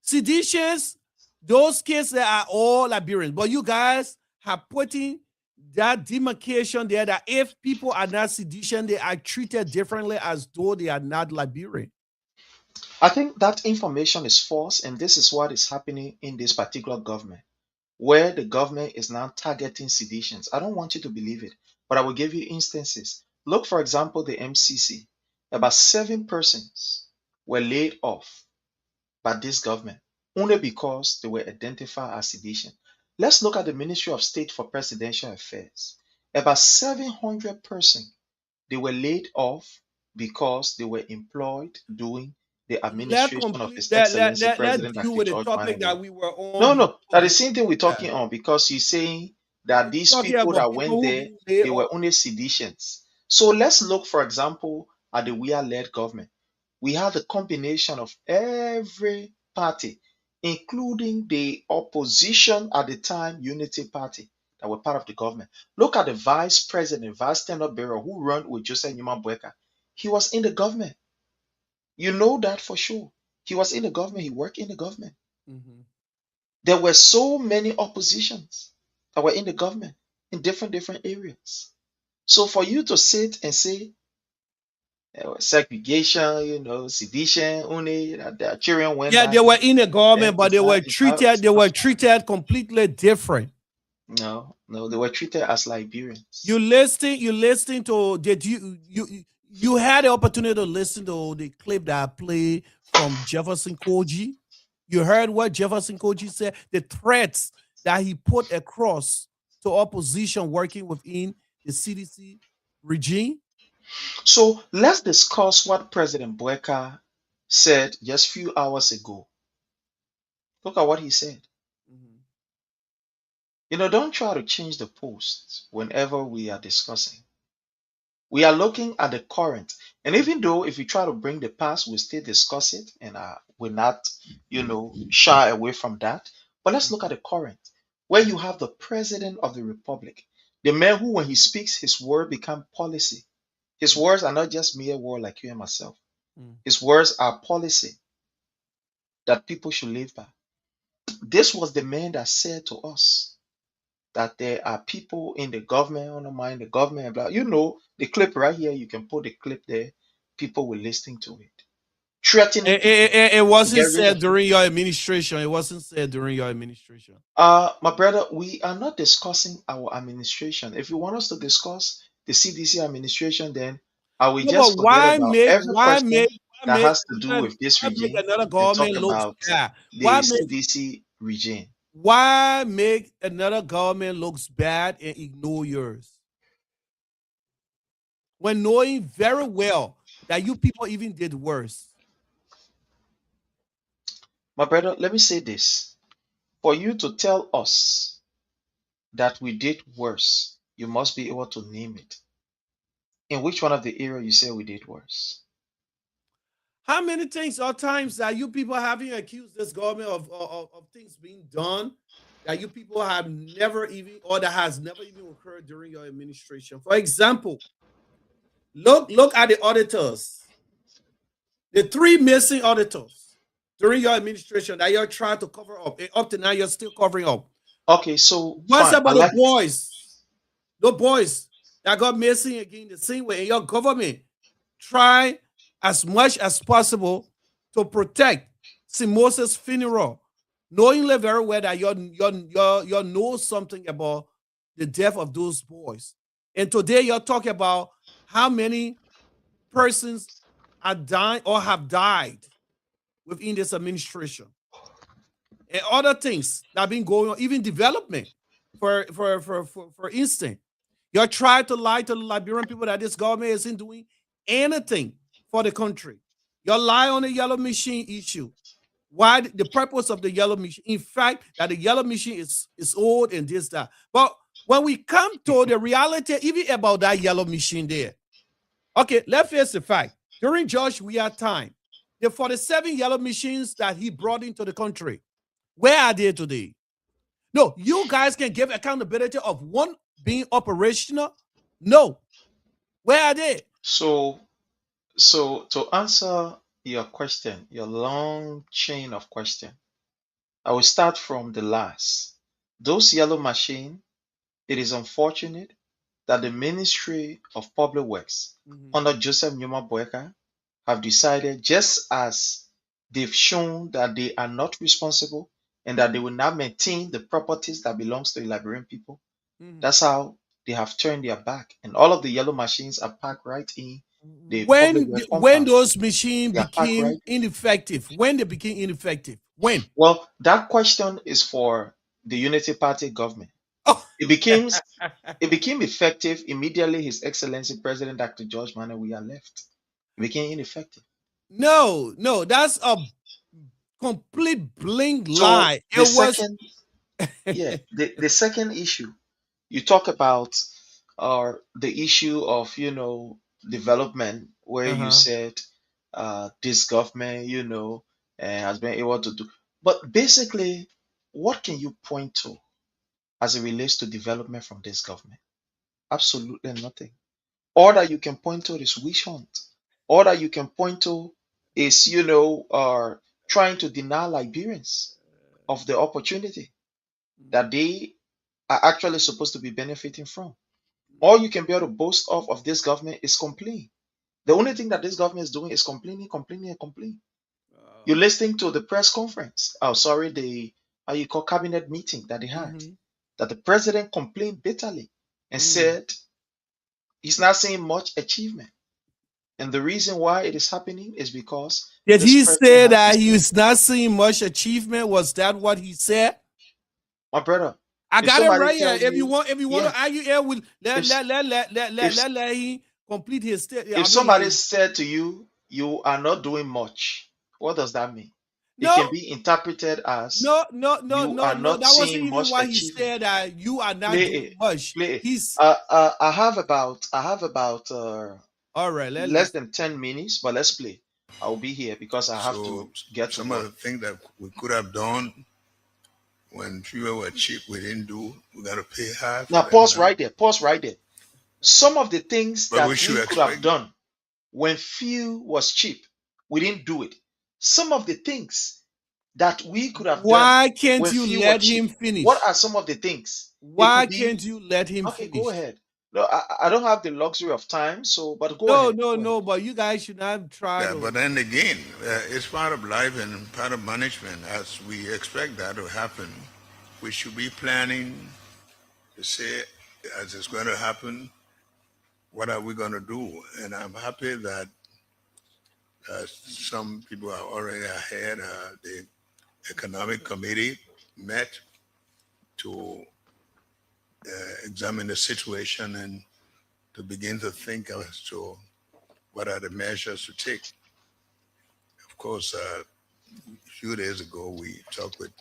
S6: Seditions, those kids that are all Liberians, but you guys have putting that demarcation there that if people are not sedition, they are treated differently as though they are not Liberian.
S11: I think that information is false, and this is what is happening in this particular government, where the government is now targeting seditions. I don't want you to believe it, but I will give you instances. Look, for example, the MCC. About 7 persons were laid off by this government only because they were identified as sedition. Let's look at the Ministry of State for Presidential Affairs. About 700 persons, they were laid off because they were employed doing the
S6: Let
S11: administration of
S6: complete
S11: His
S6: that
S11: Excellency
S6: let's
S11: President
S6: deal
S11: Dr.
S6: with the
S11: George
S6: topic
S11: Manawe.
S6: that we were on
S11: No, no, that
S6: before.
S11: the same thing we're
S6: Yeah.
S11: talking on, because he's saying that
S6: We're
S11: these
S6: talking
S11: people
S6: about
S11: that
S6: people
S11: went
S6: who
S11: there,
S6: being laid
S11: they
S6: off.
S11: were only seditionists. So let's look, for example, at the WIA-led government. We had a combination of every party, including the opposition at the time, Unity Party, that were part of the government. Look at the vice president, vice tenor bearer who ran with Joseph Newman Boyka. He was in the government. You know that for sure. He was in the government. He worked in the government.
S6: Mhm.
S11: There were so many oppositions that were in the government in different areas. So for you to sit and say segregation, sedition, only that the children went
S6: Yeah, they
S11: back
S6: were in the
S11: then
S6: government, but they were
S11: it's
S6: treated completely different.
S11: no, they were treated as Liberians.
S6: You listening to did you had the opportunity to listen to the clip that I played from Jefferson Koji? You heard what Jefferson Koji said, the threats that he put across to opposition working within the CDC regime.
S11: So let's discuss what President Boyka said just few hours ago. Look at what he said. Don't try to change the post whenever we are discussing. We are looking at the current. And even though if we try to bring the past, we still discuss it and we're not, shy away from that. But let's look at the current, where you have the President of the Republic, the man who, when he speaks, his word become policy. His words are not just mere word like you and myself. His words are policy that people should live by. This was the man that said to us that there are people in the government, undermine the government, blah. The clip right here, you can put the clip there. People were listening to it, threatening people
S6: It
S11: to
S6: wasn't
S11: get rid
S6: said
S11: of him.
S6: during your administration. It wasn't said during your administration.
S11: My brother, we are not discussing our administration. If you want us to discuss the CDC administration, then I will
S6: No, but
S11: just forget about every question that has to do with this
S6: why make
S11: regime
S6: another
S11: and talk
S6: government looks
S11: about
S6: bad?
S11: the CDC regime.
S6: Why make another government looks bad and ignore yours? When knowing very well that you people even did worse.
S11: My brother, let me say this. For you to tell us that we did worse, you must be able to name it. In which one of the area you say we did worse?
S6: How many things or times that you people having accused this government of things being done that you people have never even, or that has never even occurred during your administration? For example, look at the auditors, the 3 missing auditors during your administration that you're trying to cover up. And up to now, you're still covering up.
S11: Okay, so
S6: what's
S11: fine.
S6: about the boys that got missing again the same way? And your government try as much as possible to protect Simosa's funeral, knowing very well that you know something about the death of those boys. And today you're talking about how many persons are dying or have died within this administration. And other things that have been going on, even development. For instance, you're trying to lie to the Liberian people that this government isn't doing anything for the country. You lie on the yellow machine issue. Why the purpose of the yellow machine? In fact, that the yellow machine is old and this, that. But when we come to the reality, even about that yellow machine there, okay, let's face the fact. During George Weah time, the 47 yellow machines that he brought into the country, where are they today? No, you guys can give accountability of one being operational. No. Where are they?
S11: So to answer your question, your long chain of question, I will start from the last. Those yellow machine, it is unfortunate that the Ministry of Public Works under Joseph Newman Boyka have decided, just as they've shown that they are not responsible and that they will not maintain the properties that belongs to the Liberian people. That's how they have turned their back. And all of the yellow machines are parked right in the public works
S6: When
S11: compound.
S6: those machines
S11: They are parked
S6: became
S11: right.
S6: ineffective, when they became ineffective, when?
S11: Well, that question is for the Unity Party government.
S6: Oh.
S11: It became effective immediately His Excellency President Dr. George Manawe left. It became ineffective.
S6: No, that's a complete bling
S11: So
S6: lie.
S11: the
S6: It was
S11: second, yeah, the second issue you talk about are the issue of, development, where you
S6: uh-huh.
S11: said this government, has been able to do. But basically, what can you point to as it relates to development from this government? Absolutely nothing. All that you can point to is witch hunt. All that you can point to is, trying to deny Liberians of the opportunity that they are actually supposed to be benefiting from. All you can be able to boast of this government is complain. The only thing that this government is doing is complaining, complaining, and complaining. You're listening to the press conference. Oh, sorry, the how you call cabinet meeting that they had.
S6: Mhm.
S11: That the president complained bitterly and
S6: Mm.
S11: said he's not seeing much achievement. And the reason why it is happening is because
S6: Did
S11: this
S6: he
S11: president
S6: say
S11: has
S6: that he
S11: decided.
S6: was not seeing much achievement? Was that what he said?
S11: My brother,
S6: I
S11: if
S6: got it
S11: somebody
S6: right here.
S11: tell you,
S6: If you want
S11: yeah,
S6: to argue here, with
S11: if
S6: let him complete his
S11: if
S6: I
S11: somebody
S6: mean,
S11: said to you, you are not doing much, what does that mean? It can
S6: no,
S11: be interpreted as you
S6: no,
S11: are
S6: no.
S11: not
S6: That wasn't
S11: seeing
S6: even
S11: much
S6: what he
S11: achievement.
S6: said. That you are not
S11: Play
S6: doing
S11: it,
S6: much.
S11: play it.
S6: He's
S11: I have about
S6: all right. Let's
S11: less
S6: listen.
S11: than 10 minutes, but let's play. I'll be here because I have
S10: So
S11: to get to
S10: some of
S11: work.
S10: the things that we could have done when fuel were cheap, we didn't do. We got to pay high for
S11: Now
S10: them
S11: pause
S10: now.
S11: right there. Pause right there. Some of the things
S10: But we
S11: that we
S10: should
S11: could have
S10: expect.
S11: done when fuel was cheap, we didn't do it. Some of the things that we could have done
S6: Why can't
S11: when
S6: you
S11: fuel was
S6: let
S11: cheap,
S6: him
S11: what
S6: finish?
S11: are some of the things? It
S6: Why
S11: could be,
S6: can't you let him
S11: okay, go
S6: finish?
S11: ahead. No, I don't have the luxury of time, so, but go
S6: No,
S11: ahead.
S6: no,
S11: Go ahead.
S6: no. But you guys should not try
S10: Yeah, but
S6: to.
S10: then again, it's part of life and part of management. As we expect that to happen, we should be planning to say, as it's going to happen, what are we going to do? And I'm happy that some people are already ahead. The economic committee met to examine the situation and to begin to think as to what are the measures to take. Of course, a few days ago, we talked with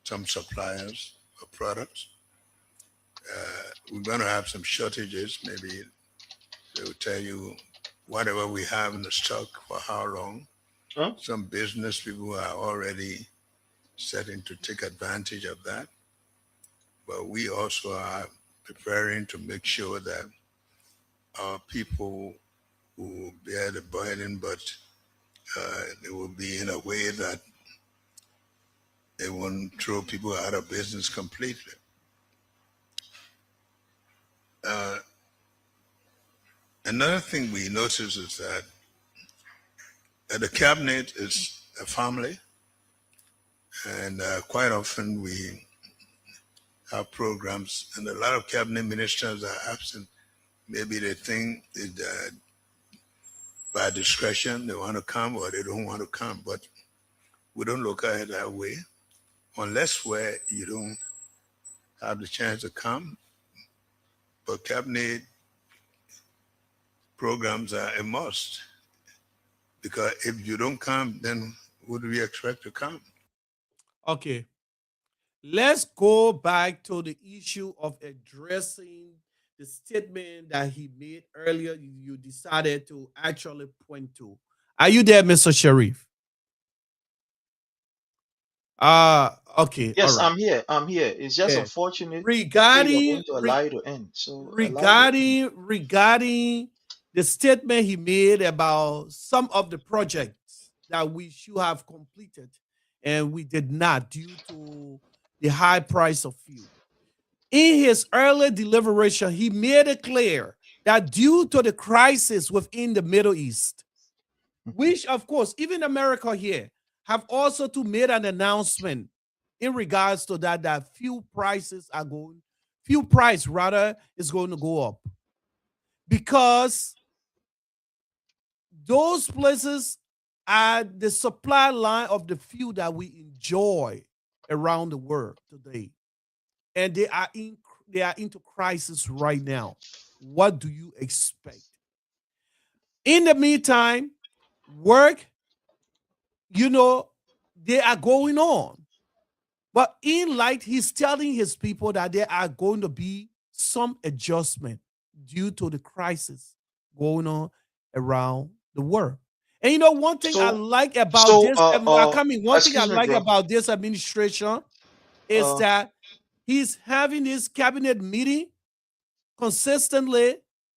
S10: some suppliers of products. We're going to have some shortages. Maybe they will tell you whatever we have in the stock for how long.
S11: Huh?
S10: Some business people are already setting to take advantage of that. But we also are preparing to make sure that our people will bear the burden, but it will be in a way that they won't throw people out of business completely. Uh, Another thing we notice is that the cabinet is a family, and quite often we have programs, and a lot of cabinet ministers are absent. Maybe they think that by discretion they want to come or they don't want to come, but we don't look at it that way. Unless where you don't have the chance to come, but cabinet programs are a must because if you don't come, then who do we expect to come?
S6: Okay. Let's go back to the issue of addressing the statement that he made earlier. You decided to actually point to. Are you there, Mr. Sharif? Okay, all
S11: Yes,
S6: right.
S11: I'm here. I'm here. It's just
S6: Yeah.
S11: unfortunate. Say you're
S6: Regarding
S11: going to allow it to end. So allow it to end.
S6: regarding the statement he made about some of the projects that we should have completed and we did not due to the high price of fuel. In his early deliberation, he made it clear that due to the crisis within the Middle East, which of course, even America here have also to made an announcement in regards to that fuel price rather is going to go up because those places are the supply line of the fuel that we enjoy around the world today, and they are into crisis right now. What do you expect? In the meantime, work they are going on. But in light, he's telling his people that there are going to be some adjustment due to the crisis going on around the world. And one thing I like about this, one thing I like about this administration is that he's having this cabinet meeting consistently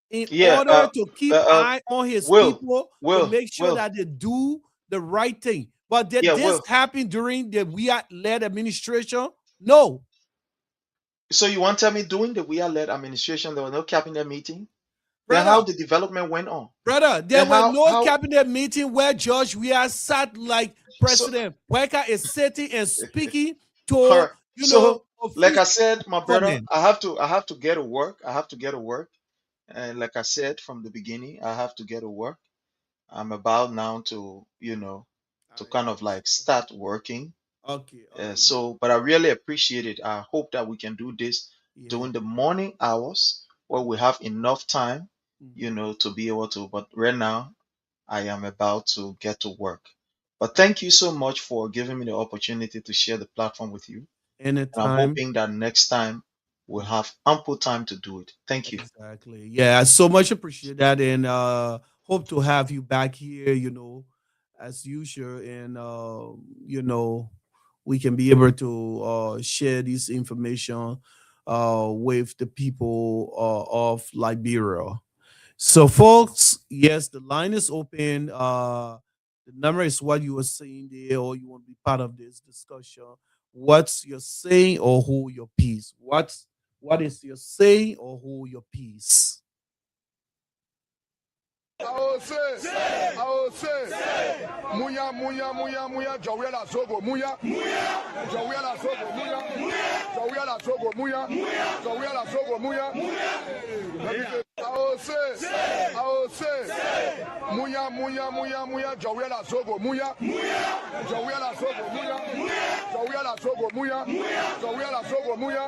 S6: in order to keep eye on his people to make sure that they do the right thing. But did this happen during the We-led administration? No.
S11: So you want to tell me during the We-led administration there was no cabinet meeting? Then how the development went on?
S6: Brother, there was no cabinet meeting where George Weah sat like President Weka is sitting and speaking to
S11: like I said, my brother, I have to get to work. I have to get to work. And like I said from the beginning, I have to get to work. I'm about now to, to kind of like start working.
S6: Okay.
S11: But I really appreciate it. I hope that we can do this during the morning hours where we have enough time, to be able to. But right now, I am about to get to work. But thank you so much for giving me the opportunity to share the platform with you.
S6: Anytime.
S11: And I'm hoping that next time we'll have ample time to do it. Thank you.
S6: Exactly. Yeah, I so much appreciate that, and hope to have you back here, as usual, and we can be able to share this information with the people of Liberia. So, folks, yes, the line is open. The number is what you were saying there, or you want to be part of this discussion. What's your saying or hold your peace? What is your saying or hold your peace?
S12: I will say, Muya, Jawela Sogo, Muya, Jawela Sogo, Muya, Jawela Sogo, Muya, Jawela Sogo, Muya. I will say, Muya, Jawela Sogo, Muya, Jawela Sogo, Muya, Jawela Sogo, Muya, Jawela Sogo, Muya.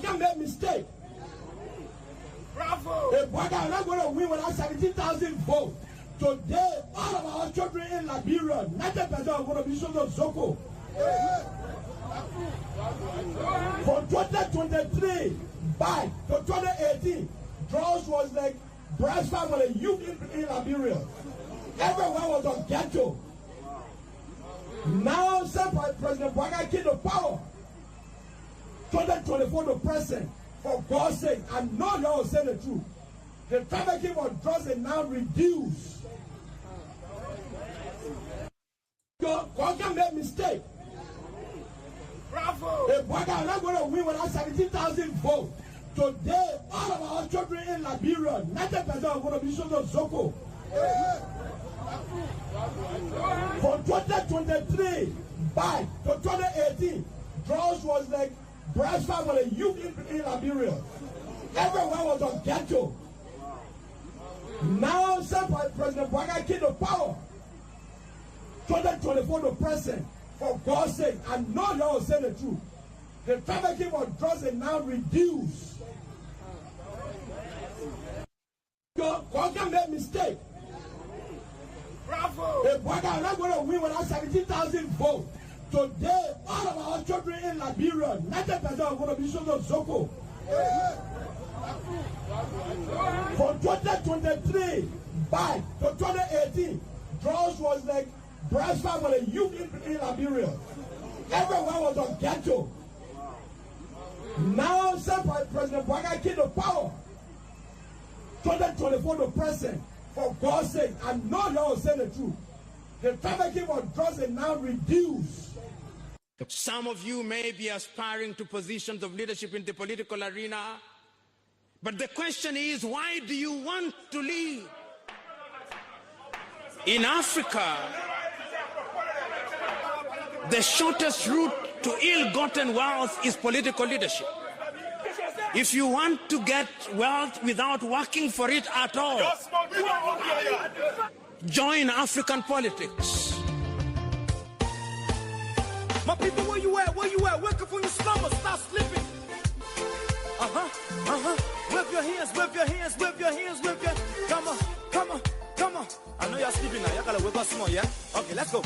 S1: Can make mistake. Bravo. If Waka are not going to win without 17,000 votes, today all of our children in Liberia, 90% are going to be sons of Zoko. From 2023 back to 2018, draws was like breastfed for the youth in Liberia. Everyone was on ghetto. Now, President Waka came to power. 2024 to present, for God's sake, I know you all say the truth. The trafficking of drugs is now reduced. God can make mistake. Bravo. If Waka are not going to win without 17,000 votes, today all of our children in Liberia, 90% are going to be sons of Zoko. From 2023 back to 2018, drugs was like breastfed for the youth in Liberia. Everyone was on ghetto. Now, President Waka came to power. 2024 to present, for God's sake, I know you all say the truth. The trafficking of drugs is now reduced. God can make mistake. Bravo. If Waka are not going to win without 17,000 votes, today all of our children in Liberia, 90% are going to be sons of Zoko. From 2023 back to 2018, drugs was like breastfed for the youth in Liberia. Everyone was on ghetto. Now, President Waka came to power. 2024 to present, for God's sake, I know you all say the truth. The trafficking of drugs is now reduced.
S4: Some of you may be aspiring to positions of leadership in the political arena, but the question is, why do you want to lead? In Africa, the shortest route to ill-gotten wealth is political leadership. If you want to get wealth without working for it at all, join African politics.
S2: My people, where you at? Where you at? Wake up from your slumber, stop sleeping. Wave your hands, wave your hands, wave your hands, wave your. Come on, come on, come on. I know you're sleeping now. You gotta wake up some more, yeah? Okay, let's go.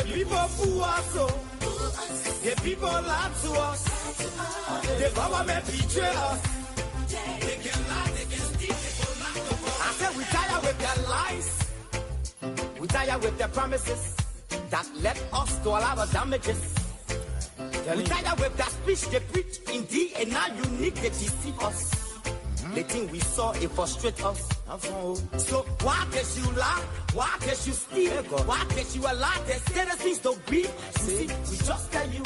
S2: People fool us, the people lie to us, the government betray us. They can lie, they can steal, they can lie. I said we tired with their lies, we tired with their promises that led us to a lot of damages. We tired with that speech they preach indeed, and now unique they deceive us. They think we saw it frustrate us. So why can't you lie? Why can't you steal? Why can't you allow the citizens to breathe? You see, we just tell you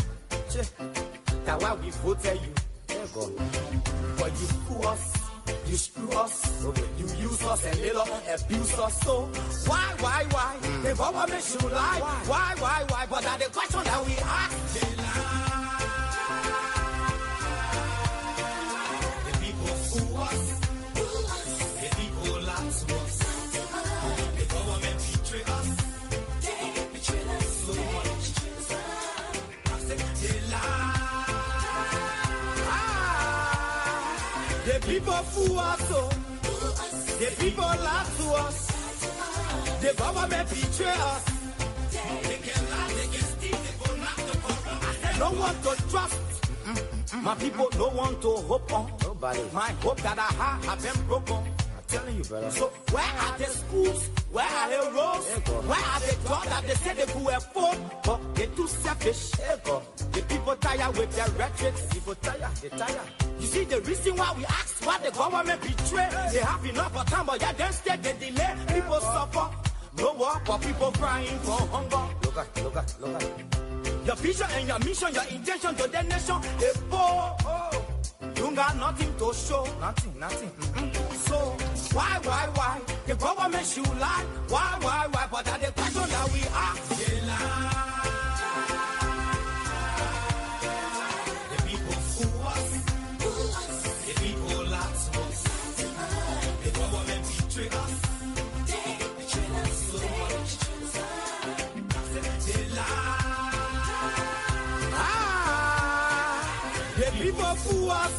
S2: that why we voted you. But you fool us, you screw us, you use us and little abuse us. So why? The government should lie. Why? But that's the question that we ask. The people fool us, the people lie to us, the government betray us. They can lie, they can steal, they go knock the corrupt. No one to trust. My people, no one to hope on. Nobody. My hope that I have been broken. I'm telling you, brother. So where are the schools? Where are the roads? Where are the jobs that they say they could afford? But they're too selfish. The people tired with their rhetoric. People tired, they tired. You see the reason why we ask why the government betray. They have enough of time, but yeah, then instead they delay. People suffer. No work, but people crying for hunger. Look at. Your vision and your mission, your intention to the nation, they poor. You got nothing to show. Nothing. So why? The government should lie. Why? But that's the question that we ask. They lie. The people fool us. The people lie to us. The government betray us. They betray us so much. They lie. The people fool us.